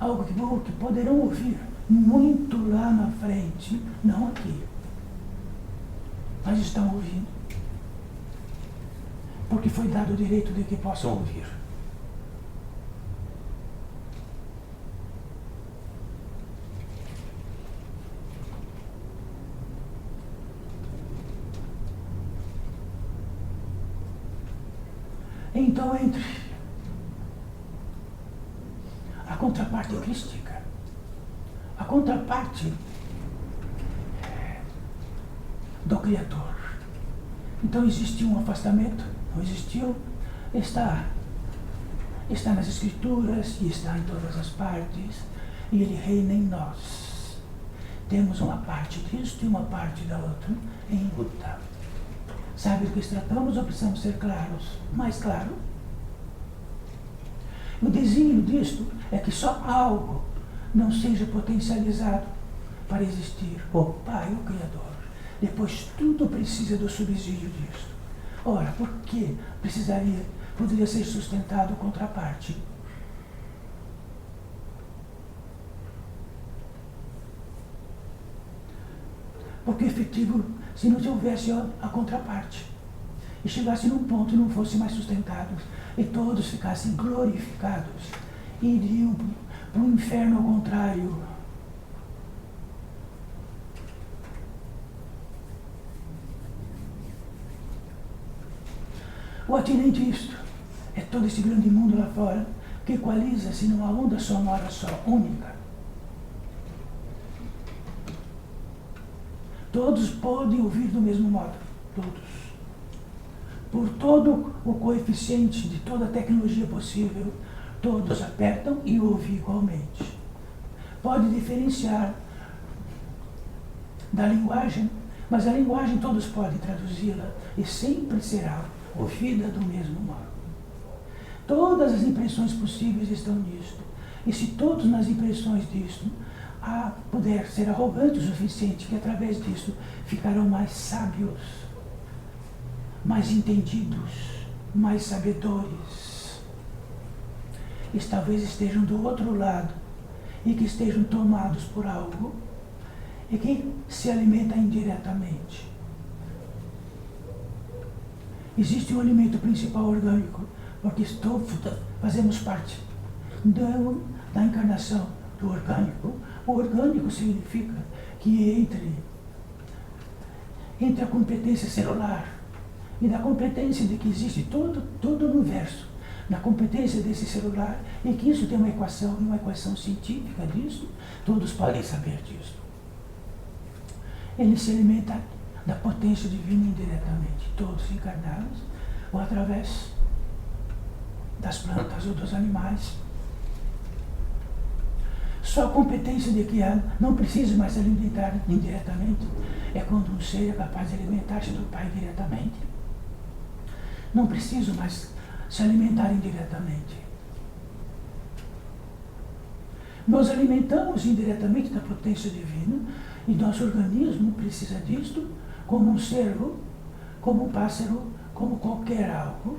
algo que poderão ouvir muito lá na frente, não aqui, mas estão ouvindo, porque foi dado o direito de que possam ouvir. Então, entre a contraparte crística, a contraparte do Criador. Então, existiu um afastamento? Não existiu? Está nas Escrituras e está em todas as partes, e Ele reina em nós. Temos uma parte disto e uma parte da outra em luta. Sabe do que tratamos ou precisamos ser claros? Mais claro? O desígnio disto é que só algo não seja potencializado para existir. O Pai, o Criador. Depois tudo precisa do subsídio disso. Ora, por que poderia ser sustentado contraparte? Porque efetivo, se não houvesse a contraparte, e chegasse num ponto e não fosse mais sustentados, e todos ficassem glorificados, e iriam para o inferno ao contrário. O atinente a isto é todo esse grande mundo lá fora, que equaliza-se numa onda sonora só, única. Todos podem ouvir do mesmo modo, todos. Por todo o coeficiente de toda a tecnologia possível, todos apertam e ouvem igualmente. Pode diferenciar da linguagem, mas a linguagem todos podem traduzi-la e sempre será ouvida do mesmo modo. Todas as impressões possíveis estão nisto. E se todos nas impressões disto puder ser arrogante o suficiente, que através disso ficarão mais sábios, mais entendidos, mais sabedores. E talvez estejam do outro lado e que estejam tomados por algo e que se alimenta indiretamente. Existe um alimento principal orgânico, porque fazemos parte da encarnação do orgânico. O orgânico significa que entre a competência celular e da competência de que existe todo o universo, na competência desse celular, e que isso tem uma equação científica disso, todos podem saber disso. Ele se alimenta da potência divina indiretamente, todos encarnados, ou através das plantas ou dos animais. Só a competência de que não precisa mais se alimentar indiretamente é quando um ser é capaz de alimentar-se do Pai diretamente. Não preciso mais se alimentar indiretamente. Nós alimentamos indiretamente da potência divina e nosso organismo precisa disto como um cervo, como um pássaro, como qualquer algo.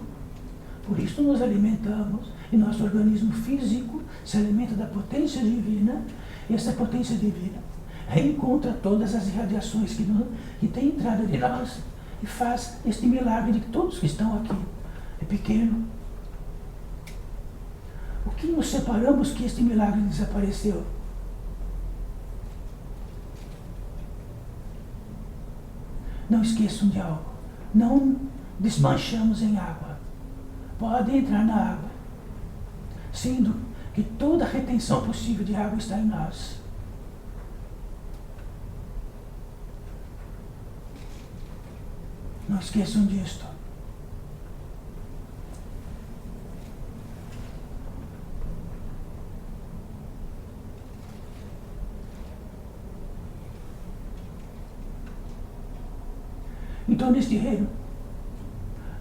Por isso nos alimentamos e nosso organismo físico se alimenta da potência divina, e essa potência divina reencontra todas as irradiações que têm entrado de nós e faz este milagre de que todos que estão aqui é pequeno. O que nos separamos que este milagre desapareceu? Não esqueçam de algo. Não desmanchamos em água. Pode entrar na água, sendo que toda a retenção possível de água está em nós. Não esqueçam disto. Então, neste reino,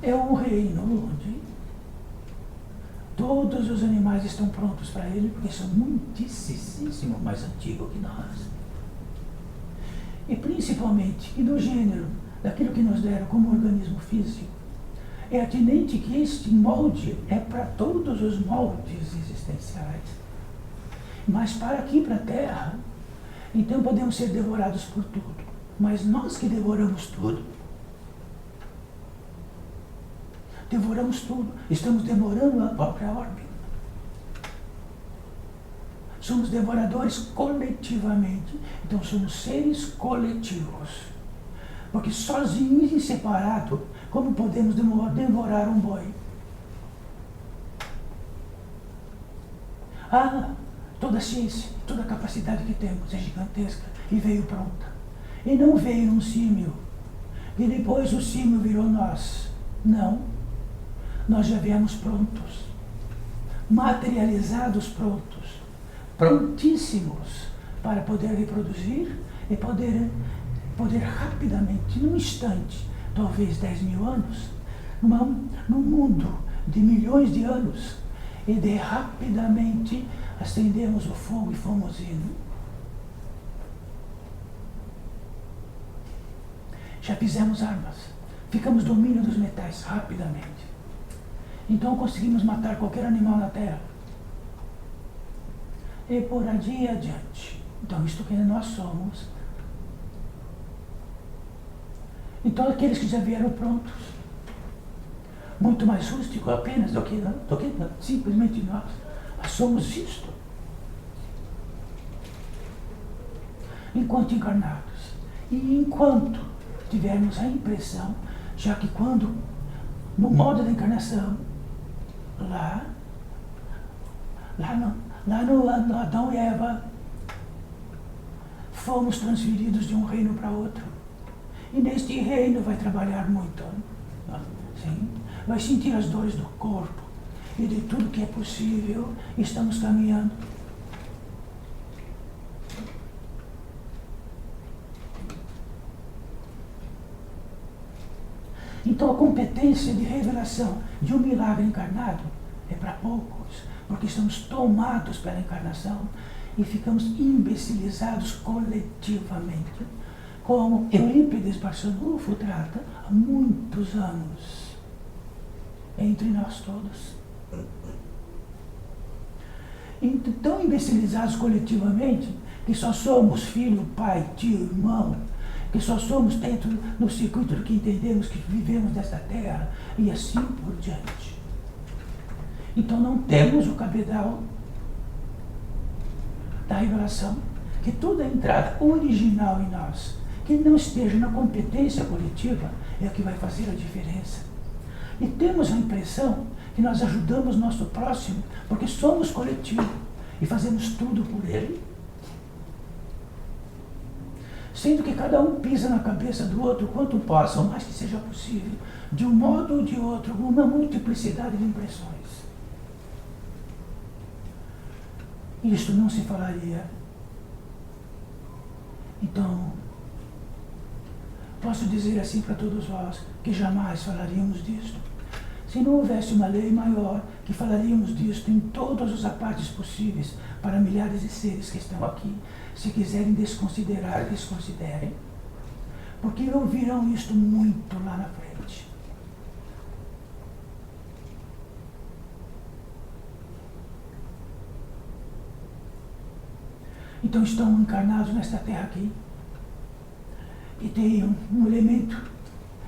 é um reino onde todos os animais estão prontos para ele, porque são muitíssimo mais antigos que nós. E principalmente, e do gênero, daquilo que nos deram como organismo físico, é atinente que este molde é para todos os moldes existenciais. Mas para aqui, para a Terra, então podemos ser devorados por tudo. Mas nós que devoramos tudo, estamos devorando a própria órbita. Somos devoradores coletivamente, então somos seres coletivos. Porque sozinhos e separados, como podemos devorar um boi? Toda a ciência, toda a capacidade que temos é gigantesca e veio pronta. E não veio um símio, e depois o símio virou nós. Não. Nós já viemos prontos, materializados prontos, prontíssimos para poder reproduzir e poder rapidamente, num instante, talvez 10 mil anos, num mundo de milhões de anos, E de rapidamente acendemos o fogo e fomos indo. Já fizemos armas, ficamos domínio dos metais rapidamente. Então conseguimos matar qualquer animal na terra. E por aí adiante. Então isto que nós somos. Então aqueles que já vieram prontos, muito mais rústico apenas do que simplesmente nós somos isto. Enquanto encarnados. E enquanto tivermos a impressão, já que quando, no modo da encarnação, lá no Adão e Eva, fomos transferidos de um reino para outro. E neste reino vai trabalhar muito. Sim? Vai sentir as dores do corpo e de tudo que é possível. Estamos caminhando. Então a competência de revelação de um milagre encarnado é para poucos, porque estamos tomados pela encarnação e ficamos imbecilizados coletivamente, como Eurípides Barçanufo trata há muitos anos, entre nós todos. Tão imbecilizados coletivamente que só somos filho, pai, tio, irmão, que só somos dentro do circuito do que entendemos que vivemos nesta terra e assim por diante. Então não temos o cabedal da revelação, que toda a entrada original em nós, que não esteja na competência coletiva, é o que vai fazer a diferença. E temos a impressão que nós ajudamos nosso próximo porque somos coletivo e fazemos tudo por ele, sendo que cada um pisa na cabeça do outro quanto possa, o mais que seja possível, de um modo ou de outro, uma multiplicidade de impressões. Isto não se falaria. Então, posso dizer assim para todos vós, que jamais falaríamos disto. Se não houvesse uma lei maior, que falaríamos disto em todas as partes possíveis para milhares de seres que estão aqui. Se quiserem desconsiderar, desconsiderem. Porque ouvirão isto muito lá na frente. Então estão encarnados nesta terra aqui. E tem um elemento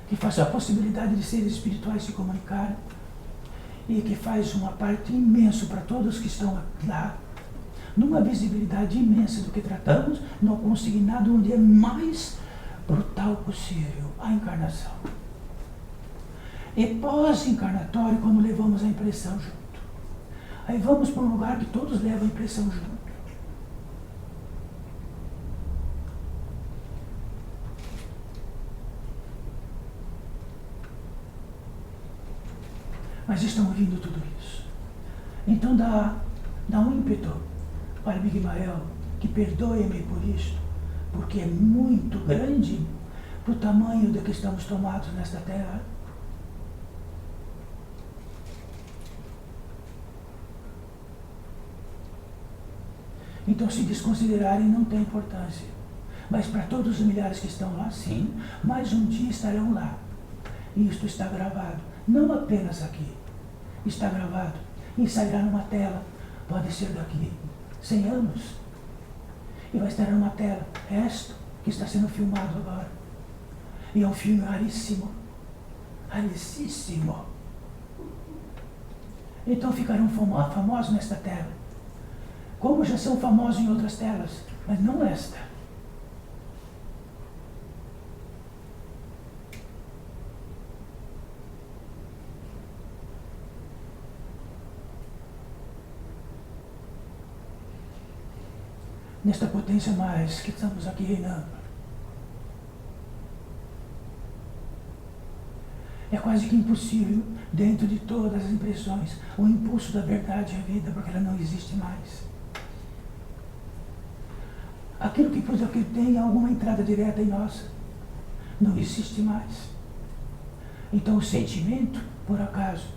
que faz a possibilidade de seres espirituais se comunicarem e que faz uma parte imensa para todos que estão lá, numa visibilidade imensa do que tratamos, no consignado onde é mais brutal possível, a encarnação. E pós-encarnatório, quando levamos a impressão junto. Aí vamos para um lugar que todos levam a impressão junto. Mas estão ouvindo tudo isso. Então dá um ímpeto para Miguel, que perdoe-me por isto, porque é muito grande para o tamanho do que estamos tomados nesta terra. Então, se desconsiderarem, não tem importância. Mas para todos os milhares que estão lá, sim, mais um dia estarão lá. E isto está gravado. Não apenas aqui, está gravado e sairá numa tela, pode ser daqui 100 anos, e vai estar numa tela, esta que está sendo filmado agora, e é um filme raríssimo, raríssimo. Então ficarão famosos nesta tela, como já são famosos em outras telas, mas não esta. Nesta potência mais que estamos aqui reinando. É quase que impossível, dentro de todas as impressões, o impulso da verdade e a vida, porque ela não existe mais. Aquilo que tem alguma entrada direta em nós, não existe mais. Então o sentimento, por acaso,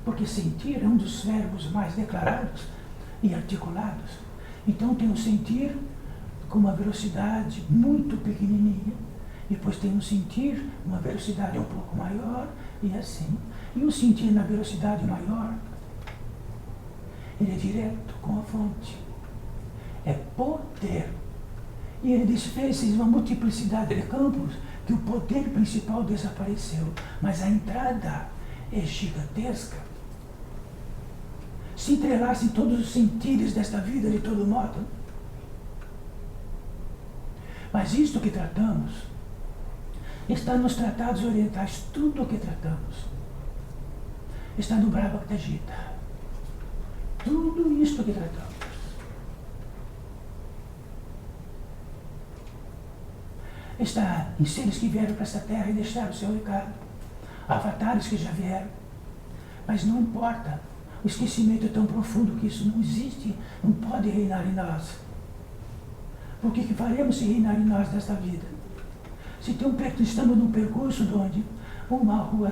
Porque sentir é um dos verbos mais declarados e articulados. Então tem um sentir com uma velocidade muito pequenininha, depois tem um sentir uma velocidade um pouco maior, e assim. E o sentir na velocidade maior, ele é direto com a fonte. É poder. E ele desfez uma multiplicidade de campos que o poder principal desapareceu, mas a entrada é gigantesca. Se entrelaçam todos os sentidos desta vida de todo modo. Mas isto que tratamos está nos tratados orientais, tudo o que tratamos está no Bhagavad Gita. Tudo isto que tratamos. Está em seres que vieram para esta terra e deixaram o seu recado. Avatares que já vieram. Mas não importa. O esquecimento é tão profundo que isso não existe, não pode reinar em nós. Por que faremos se reinar em nós nesta vida? Se estamos num percurso onde uma rua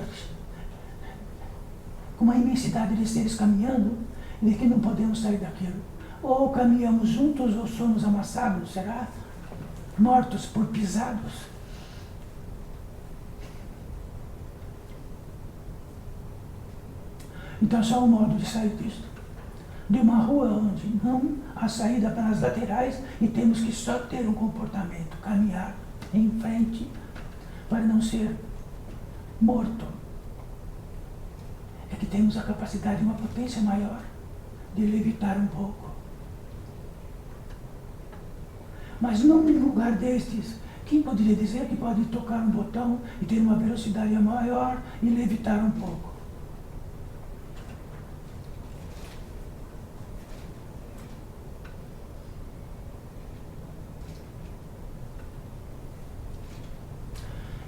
com uma imensidade de seres caminhando, e de que não podemos sair daquilo. Ou caminhamos juntos ou somos amassados, será? Mortos por pisados. Então só um modo de sair disto. De uma rua onde não há saída para as laterais e temos que só ter um comportamento, caminhar em frente para não ser morto. É que temos a capacidade de uma potência maior de levitar um pouco. Mas não em lugar destes, quem poderia dizer que pode tocar um botão e ter uma velocidade maior e levitar um pouco?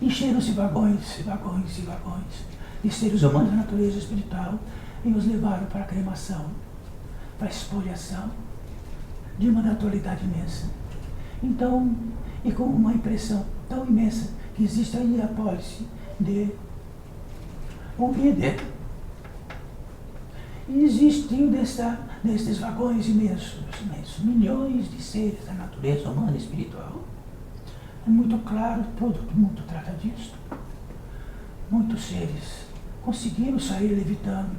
Encheram-se vagões e vagões e vagões de seres humanos da natureza espiritual e os levaram para a cremação, para a espoliação de uma naturalidade imensa. Então, e com uma impressão tão imensa que existe aí a pólice de um líder. E existiu destes vagões imensos, milhões de seres da natureza humana e espiritual. É muito claro, todo mundo trata disso. Muitos seres conseguiram sair levitando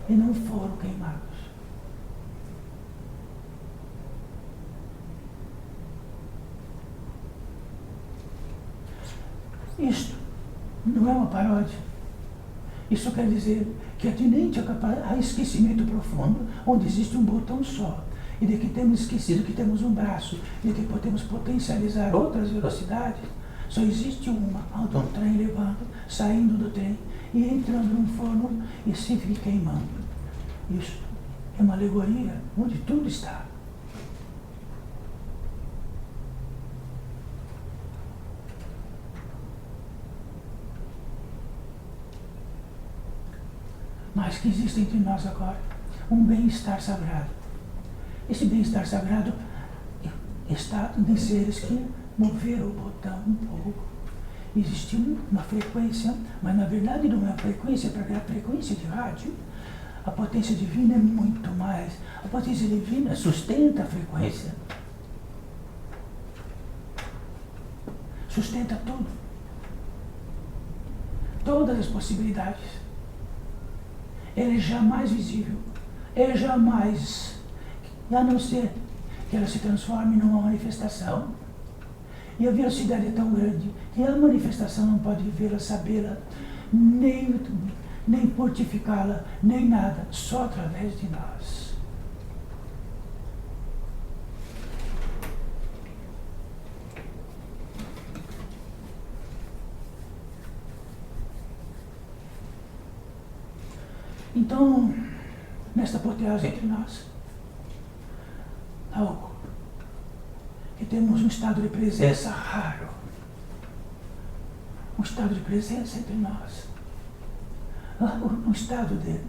e não foram queimados. Isto não é uma paródia. Isso quer dizer que atinente a esquecimento profundo, onde existe um botão só, e de que temos esquecido que temos um braço, e de que podemos potencializar outras velocidades, só existe uma, de um trem levando, saindo do trem e entrando num forno e se fica queimando. Isso é uma alegoria onde tudo está. Mas que existe entre nós agora um bem-estar sagrado. Esse bem-estar sagrado está em seres que moveram o botão um pouco. Existe uma frequência, mas na verdade não é uma frequência, porque a frequência de rádio, a potência divina é muito mais. A potência divina sustenta a frequência. Sustenta tudo. Todas as possibilidades. Ele é jamais visível. Ele jamais, a não ser que ela se transforme numa manifestação. E a velocidade é tão grande que a manifestação não pode vê-la, sabê-la, nem fortificá-la, nem nada, só através de nós. Então, nesta apoteose entre nós, algo que temos um estado de presença raro, um estado de presença entre nós, um estado de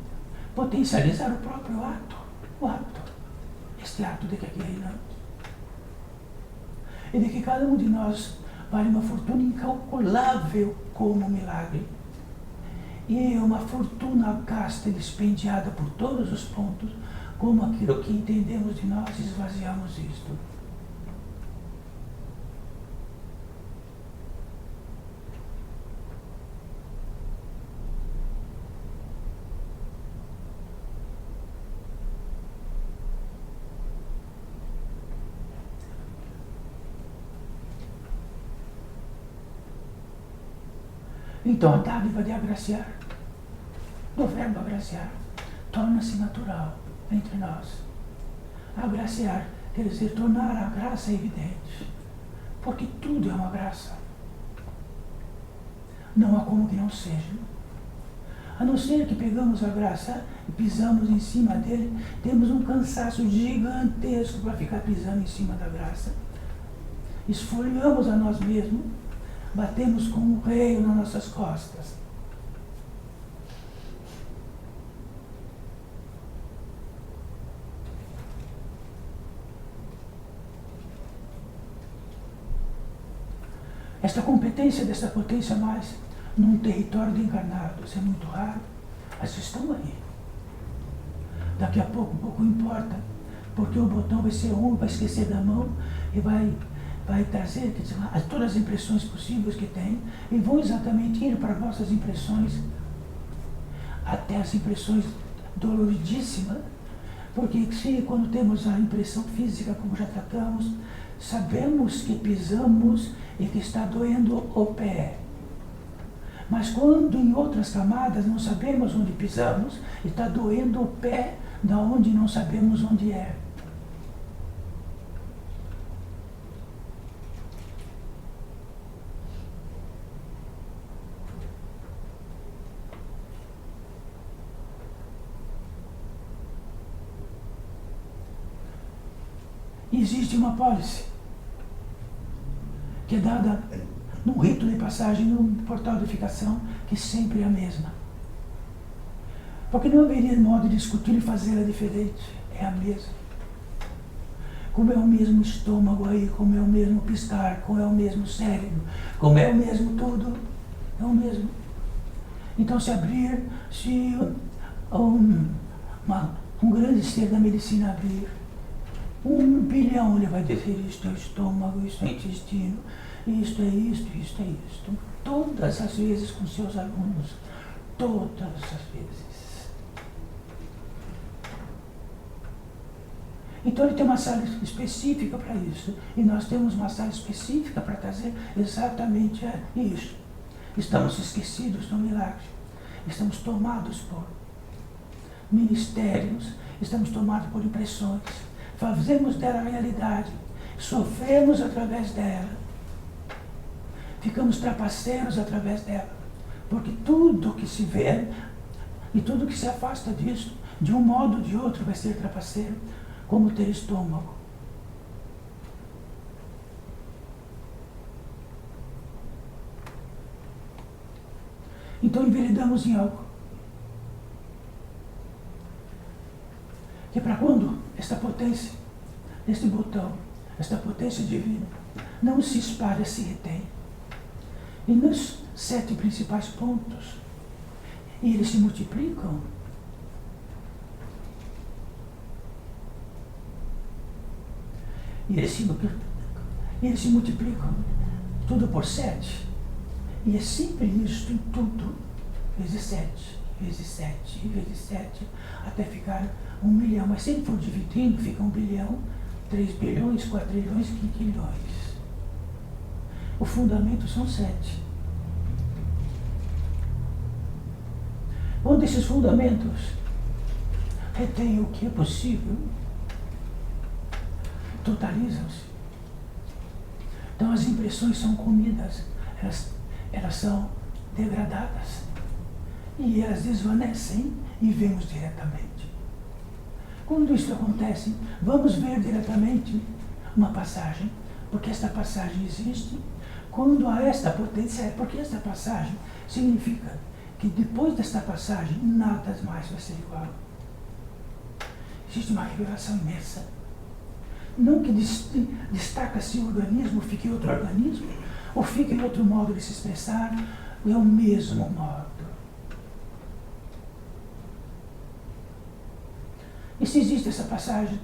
potencializar o próprio ato, este ato de que aqui reinamos, e de que cada um de nós vale uma fortuna incalculável como um milagre, e uma fortuna gasta e dispendiada por todos os pontos, como aquilo que entendemos de nós, esvaziamos isto. Então a dádiva de agraciar, do verbo agraciar, torna-se natural entre nós. Agraciar quer dizer tornar a graça evidente, porque tudo é uma graça. Não há como que não seja. A não ser que pegamos a graça e pisamos em cima dele, temos um cansaço gigantesco para ficar pisando em cima da graça. Esfolhamos a nós mesmos, batemos com um reio nas nossas costas. Esta competência desta potência mais num território de encarnados é muito raro, mas estão aí. Daqui a pouco importa, porque o botão vai ser um, vai esquecer da mão e vai trazer, quer dizer, todas as impressões possíveis que tem, e vão exatamente ir para vossas impressões, até as impressões doloridíssimas, porque se quando temos a impressão física, como já tratamos, sabemos que pisamos e que está doendo o pé. Mas quando em outras camadas não sabemos onde pisamos, está doendo o pé da onde não sabemos onde é. Existe uma pólice que é dada num rito de passagem, num portal de edificação, que sempre é a mesma. Porque não haveria modo de discutir e fazê-la diferente. É a mesma. Como é o mesmo estômago aí, como é o mesmo piscar, como é o mesmo cérebro, como é o mesmo tudo, é o mesmo. Então se abrir, se um grande ser da medicina abrir, 1 bilhão ele vai dizer: isto é o estômago, isto é o intestino, isto é isto, isto é isto. Todas as vezes com seus alunos, todas as vezes. Então ele tem uma sala específica para isso, e nós temos uma sala específica para trazer exatamente isso. Estamos esquecidos do milagre, estamos tomados por ministérios, estamos tomados por impressões. Fazemos dela a realidade, sofremos através dela, ficamos trapaceiros através dela, porque tudo que se vê e tudo que se afasta disso, de um modo ou de outro, vai ser trapaceiro, como ter estômago. Então enveredamos em algo que para quando esta potência, este botão, esta potência divina, não se espalha, se retém. E nos 7 principais pontos, e eles se multiplicam. E eles se multiplicam, tudo por 7. E é sempre isto em tudo, vezes 7, vezes 7, vezes 7, até ficar 1 milhão. Mas se ele for dividindo, fica 1 bilhão, 3 bilhões, 4 trilhões, quinquilhões. O fundamento são 7. Onde esses fundamentos retêm o que é possível, totalizam-se. Então as impressões são comidas, elas são degradadas e elas desvanecem e vemos diretamente. Quando isso acontece, vamos ver diretamente uma passagem, porque esta passagem existe. Quando há esta potência, porque esta passagem significa que depois desta passagem nada mais vai ser igual. Existe uma revelação imensa. Não que destaca-se o organismo, fique outro organismo, ou fique outro modo de se expressar, é o mesmo modo. E se existe essa passagem,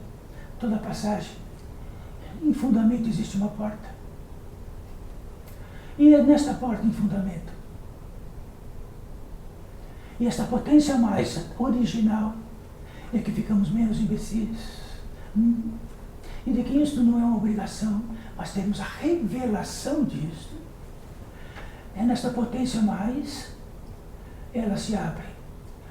toda passagem, em fundamento existe uma porta. E é nesta porta em fundamento. E esta potência mais original é que ficamos menos imbecis. E de que isto não é uma obrigação, mas temos a revelação disto. É nesta potência mais, ela se abre.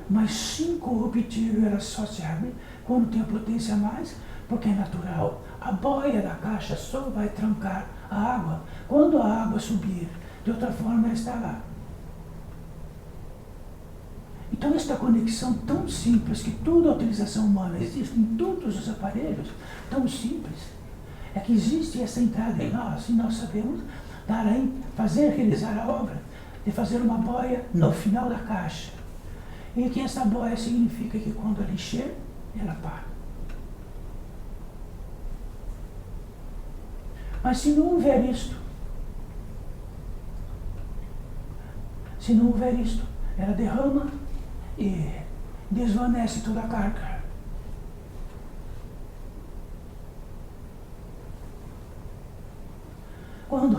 Mas incorruptível, ela só se abre quando tem a potência mais, porque é natural. A boia da caixa só vai trancar a água quando a água subir. De outra forma, ela está lá. Então, esta conexão tão simples, que toda a utilização humana existe em todos os aparelhos, tão simples, é que existe essa entrada em nós, e nós sabemos realizar a obra de fazer uma boia no final da caixa. E que essa boia significa que quando ela encher, ela para. Mas se não houver isto, ela derrama e desvanece toda a carga. Quando,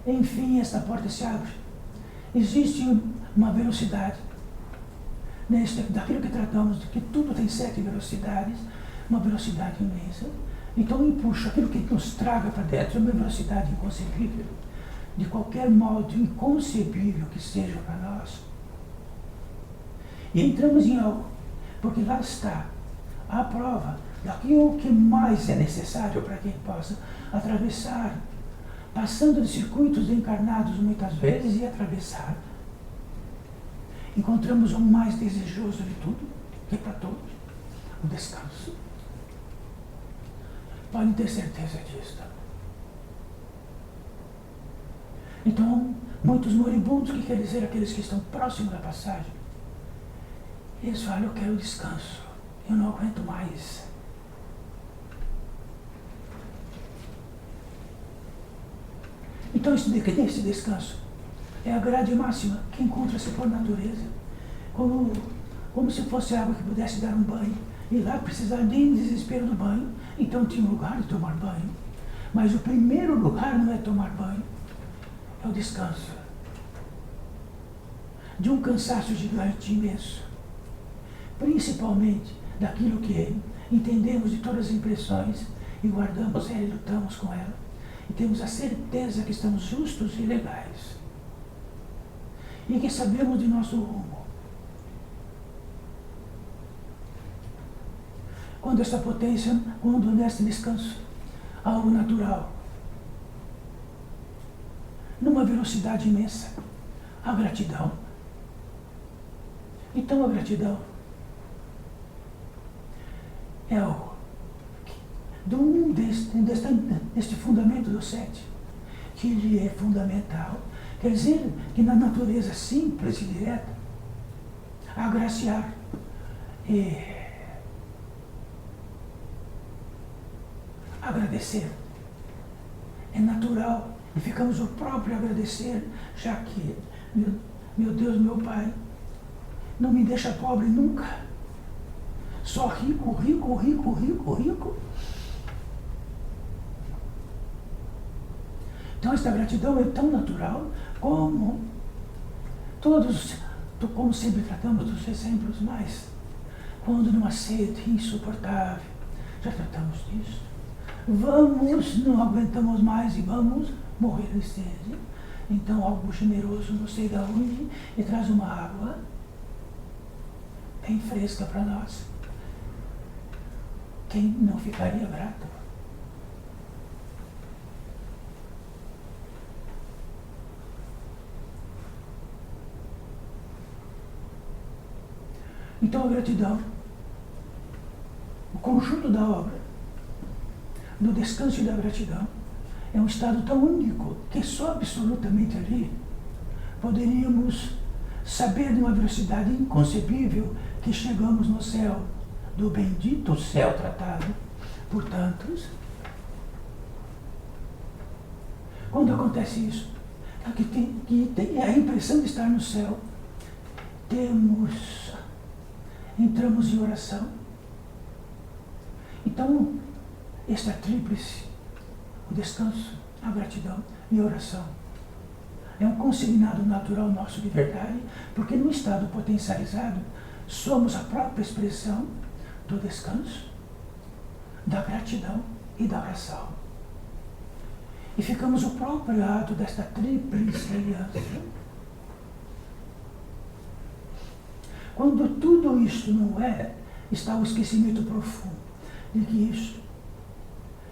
enfim, esta porta se abre, existe uma velocidade, daquilo que tratamos, de que tudo tem 7 velocidades, uma velocidade imensa. Então, empuxa aquilo que nos traga para dentro, uma velocidade inconcebível, de qualquer modo inconcebível que seja para nós. E entramos em algo, porque lá está a prova daquilo que mais é necessário para que possa atravessar, passando de circuitos encarnados muitas vezes e atravessar. Encontramos o mais desejoso de tudo, que é para todos, o descanso. Podem ter certeza disso. Então, muitos moribundos, que quer dizer aqueles que estão próximos da passagem, eles falam: eu quero descanso, eu não aguento mais. Então, esse descanso é a grade máxima que encontra-se por natureza, como se fosse água que pudesse dar um banho, e lá precisar nem desespero do banho. Então tinha um lugar de tomar banho, mas o primeiro lugar não é tomar banho, é o descanso de um cansaço gigante, imenso, principalmente daquilo que entendemos de todas as impressões e guardamos ela e lutamos com ela, e temos a certeza que estamos justos e legais, e que sabemos de nosso rumo. Quando esta potência, quando neste descanso, algo natural, numa velocidade imensa, a gratidão. Então a gratidão é algo deste fundamento do 7, que ele é fundamental. Quer dizer que na natureza simples e direta, agraciar e agradecer é natural, e ficamos o próprio agradecer, já que, meu Deus, meu Pai, não me deixa pobre nunca, só rico, rico, rico, rico, rico. Então esta gratidão é tão natural como como sempre tratamos dos exemplos, mas quando numa sede insuportável, já tratamos disso. Não aguentamos mais e vamos morrer de sede. Então algo generoso, não sei de onde, e traz uma água bem fresca para nós. Quem não ficaria grato? Então a gratidão, o conjunto da obra, do descanso e da gratidão, é um estado tão único que só absolutamente ali poderíamos saber de uma velocidade inconcebível que chegamos no céu, do bendito céu tratado por tantos. Quando acontece isso, que tem a impressão de estar no céu, entramos em oração Então, esta tríplice, o descanso, a gratidão e a oração, é um consignado natural nosso de verdade, porque no estado potencializado, somos a própria expressão do descanso, da gratidão e da oração. E ficamos o próprio ato desta tríplice aliança. Quando tudo isto não é, está o esquecimento profundo de que isto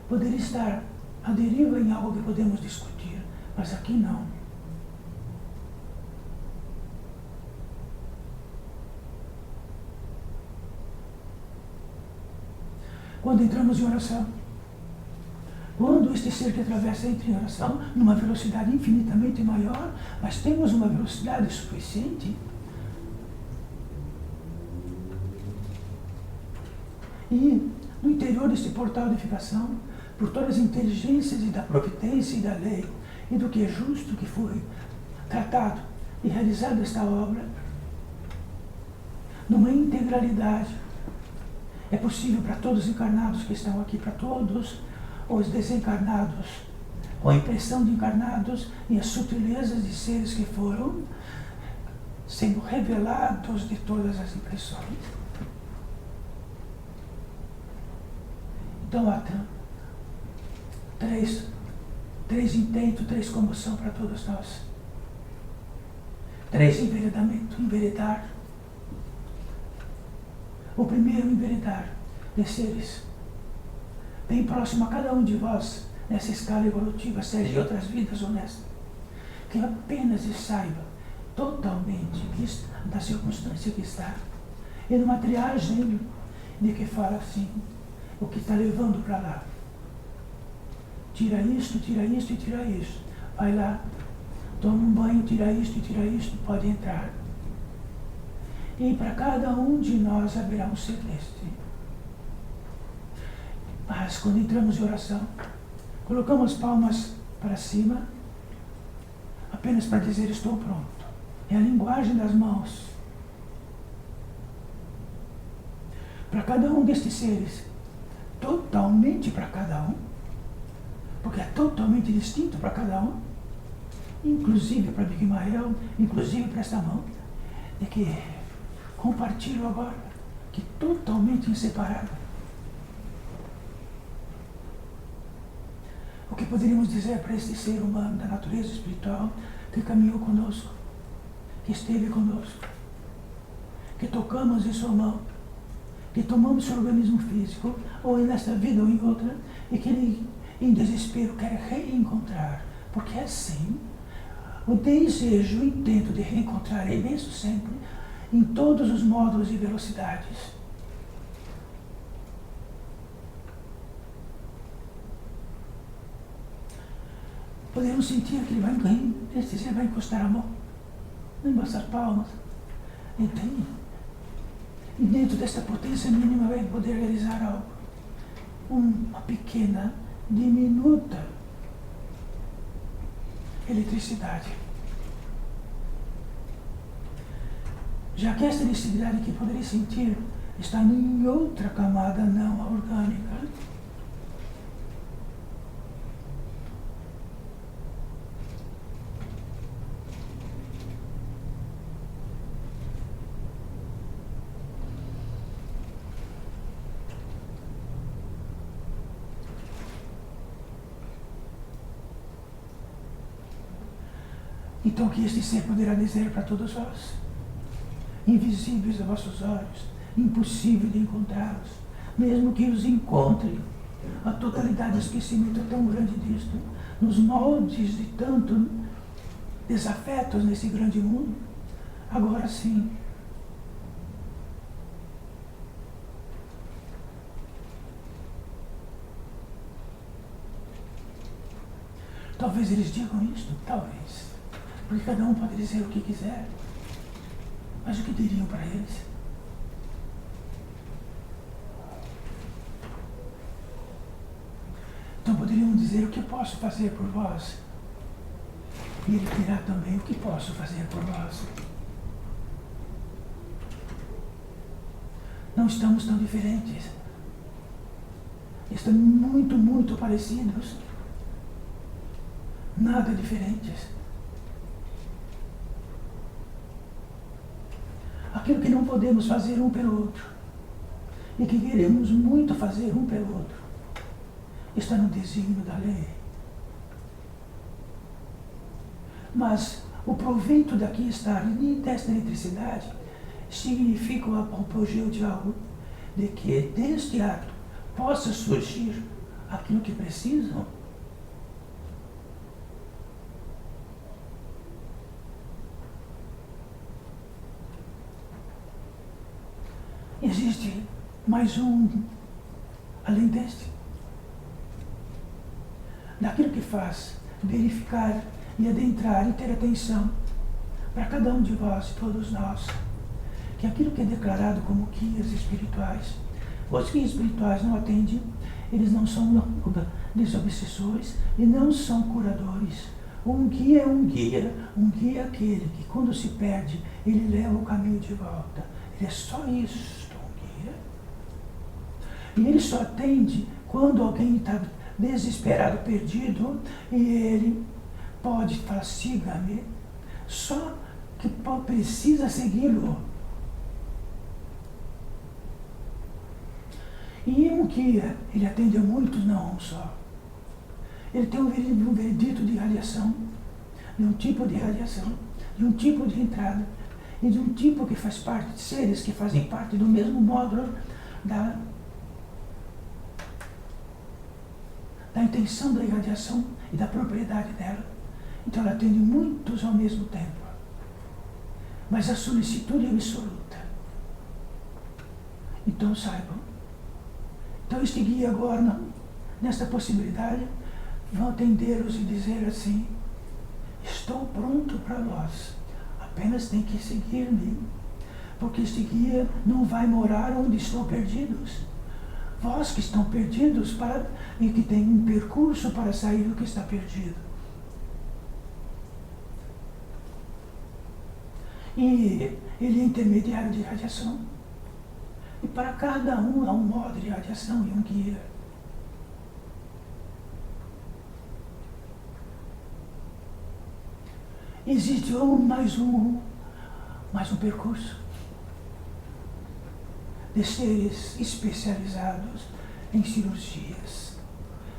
poderia estar à deriva em algo que podemos discutir, mas aqui não. Quando entramos em oração, quando este ser que atravessa entra em oração, numa velocidade infinitamente maior, mas temos uma velocidade suficiente, e no interior desse portal de edificação, por todas as inteligências e da providência e da lei, e do que é justo que foi tratado e realizado esta obra, numa integralidade, é possível para todos os encarnados que estão aqui, para todos os desencarnados, com a impressão de encarnados e as sutilezas de seres que foram sendo revelados de todas as impressões. Então há três intentos, três comoção para todos nós. Três enveredamento, enveredar. O primeiro enveredar de seres bem próximo a cada um de vós nessa escala evolutiva, seja de outras vidas ou nesta, que apenas saiba totalmente da circunstância que está, e numa triagem de que fala assim, o que está levando para lá. Tira isto e tira isto. Vai lá, toma um banho, tira isto e tira isto, pode entrar. E para cada um de nós haverá um ser deste. Mas quando entramos em oração, colocamos as palmas para cima, apenas para dizer estou pronto. É a linguagem das mãos. Para cada um destes seres, totalmente para cada um, porque é totalmente distinto para cada um, inclusive para Bigmael, inclusive para esta mão, de que compartilho agora, que totalmente inseparável. O que poderíamos dizer para este ser humano da natureza espiritual que caminhou conosco, que esteve conosco, que tocamos em sua mão, que tomamos seu organismo físico, ou nesta vida ou em outra, e que ele, em desespero, quer reencontrar, porque é assim, o desejo, o intento de reencontrar é imenso sempre, em todos os módulos e velocidades. Podemos sentir que ele vai encostar a mão, embaçar as palmas, entende? E dentro desta potência mínima vai poder realizar algo. Uma pequena, diminuta eletricidade. Já que esta eletricidade que poderia sentir está em outra camada não orgânica. Então que este ser poderá dizer para todos vós, invisíveis a vossos olhos, impossível de encontrá-los, mesmo que os encontre, a totalidade do esquecimento é tão grande disto, nos moldes de tanto desafetos nesse grande mundo, agora sim. Talvez eles digam isto, talvez. Porque cada um pode dizer o que quiser. Mas o que diriam para eles? Então poderiam dizer o que posso fazer por vós. E ele dirá também o que posso fazer por vós. Não estamos tão diferentes. estão muito, muito parecidos, nada diferentes. Aquilo que não podemos fazer um pelo outro e que queremos muito fazer um pelo outro está no desígnio da lei. Mas o proveito daqui estar desta eletricidade significa o apogeu de algo, de que deste ato possa surgir aquilo que precisam. Existe mais um, além deste, daquilo que faz verificar e adentrar e ter atenção para cada um de vós e todos nós, que aquilo que é declarado como guias espirituais, os guias espirituais não atendem, eles não são desobsessores e não são curadores. Um guia é aquele que quando se perde, ele leva o caminho de volta. Ele é só isso, um guia. E ele só atende quando alguém está desesperado, perdido, e ele pode falar, siga-me, só que precisa segui-lo. E um guia, ele atende a muitos, não um só. Ele tem um veredito de radiação, de um tipo de radiação, de um tipo de entrada, e de um tipo que faz parte de seres que fazem parte do mesmo módulo da intenção da irradiação e da propriedade dela. Então ela atende muitos ao mesmo tempo. Mas a solicitude é absoluta. Então saibam. Então este guia agora, nesta possibilidade, vão atendê-los e dizer assim, estou pronto para vós, apenas tem que seguir-me, porque este guia não vai morar onde estão perdidos. Vós que estão perdidos e que têm um percurso para sair do que está perdido. E ele é intermediário de radiação. E para cada um há um modo de radiação e um guia. Existe mais um percurso de seres especializados em cirurgias.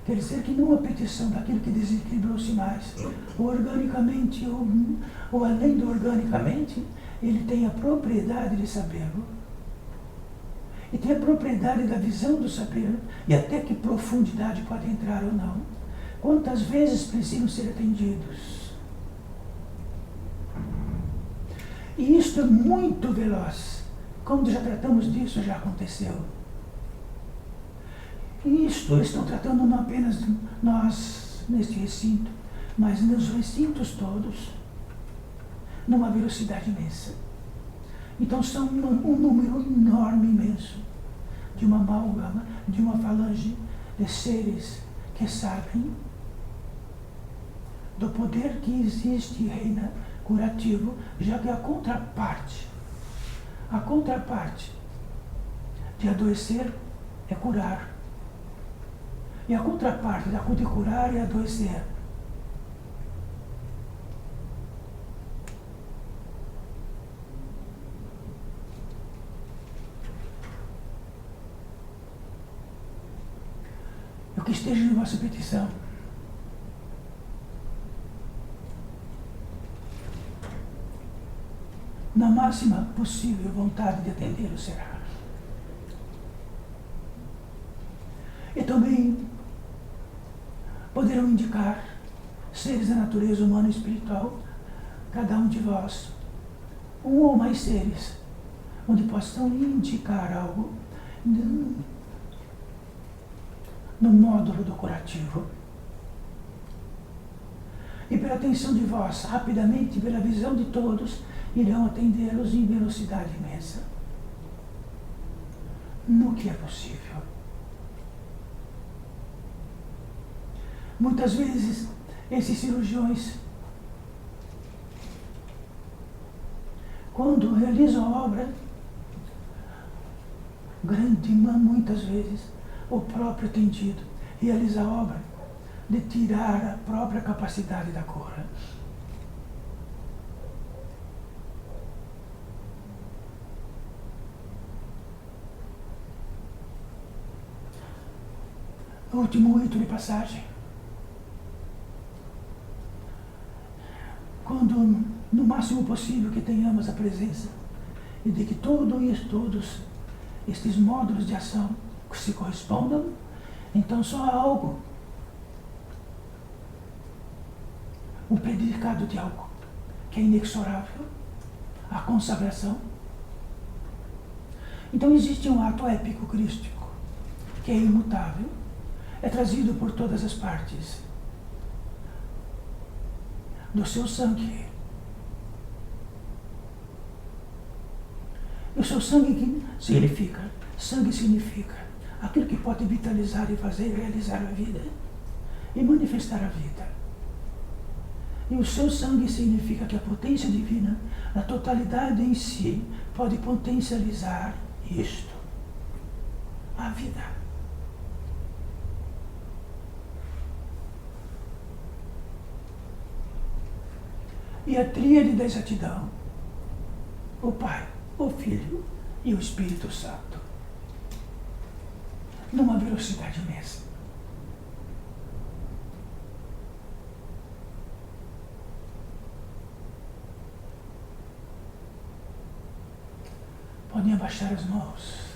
Quer dizer que não a petição daquele que desequilibrou-se mais, organicamente ou além do organicamente, ele tem a propriedade de sabê-lo. E tem a propriedade da visão do saber, e até que profundidade pode entrar ou não. Quantas vezes precisam ser atendidos. E isto é muito veloz. Quando já tratamos disso, já aconteceu. E isto estão tratando não apenas nós neste recinto, mas nos recintos todos, numa velocidade imensa. Então são um número enorme, imenso, de uma amálgama, de uma falange de seres que sabem do poder que existe e reina curativo, já que a contraparte de adoecer é curar. E a contraparte de curar é adoecer. O que esteja em vossa petição. Na máxima possível vontade de atendê-lo será. E também poderão indicar seres da natureza humana e espiritual, cada um de vós, um ou mais seres, onde possam indicar algo no módulo do curativo. E pela atenção de vós, rapidamente, pela visão de todos, irão atendê-los em velocidade imensa, no que é possível. Muitas vezes, esses cirurgiões, quando realizam a obra, muitas vezes, o próprio tendido, realiza a obra de tirar a própria capacidade da cor. O último rito de passagem. Quando, no máximo possível, que tenhamos a presença e de que todos estes módulos de ação se correspondam, então só há algo, o predicado de algo que é inexorável, a consagração. Então existe um ato épico crístico que é imutável, é trazido por todas as partes do seu sangue. E o seu sangue que significa? Sangue significa aquilo que pode vitalizar e fazer realizar a vida e manifestar a vida. E o seu sangue significa que a potência divina, na totalidade em si, pode potencializar isto, a vida. E a tríade da exatidão, o Pai, o Filho e o Espírito Santo, numa velocidade imensa. Podem abaixar as mãos.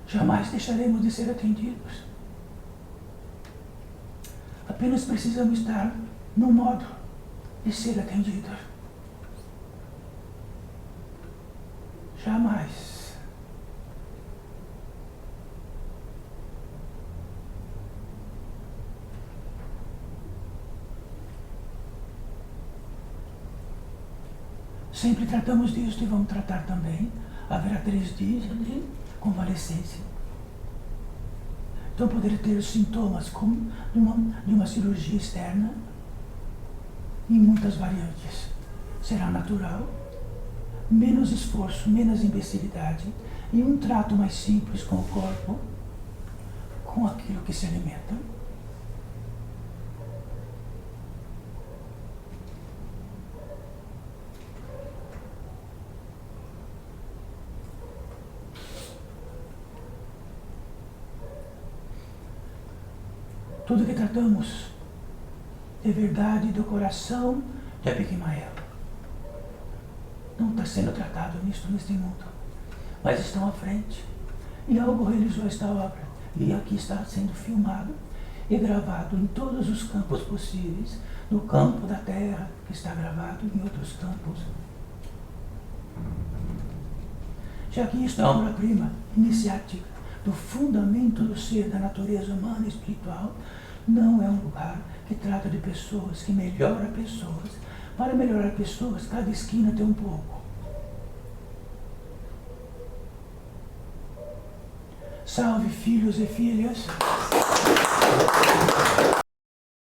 Jamais deixaremos de ser atendidos. Apenas precisamos estar no modo de ser atendidos. Jamais. Sempre tratamos disso e vamos tratar também. Haverá 3 dias de convalescência. Então poder ter sintomas como de uma cirurgia externa em muitas variantes. Será natural, menos esforço, menos imbecilidade e um trato mais simples com o corpo, com aquilo que se alimenta. Tudo que tratamos é verdade do coração de Abiquimael. Não está sendo tratado neste mundo, mas estão à frente. E algo realizou esta obra. E aqui está sendo filmado e gravado em todos os campos possíveis, no campo da terra, que está gravado em outros campos. Já que isto é a obra-prima iniciática do fundamento do ser, da natureza humana e espiritual, não é um lugar que trata de pessoas, que melhora pessoas. Para melhorar pessoas, cada esquina tem um pouco. Salve, filhos e filhas.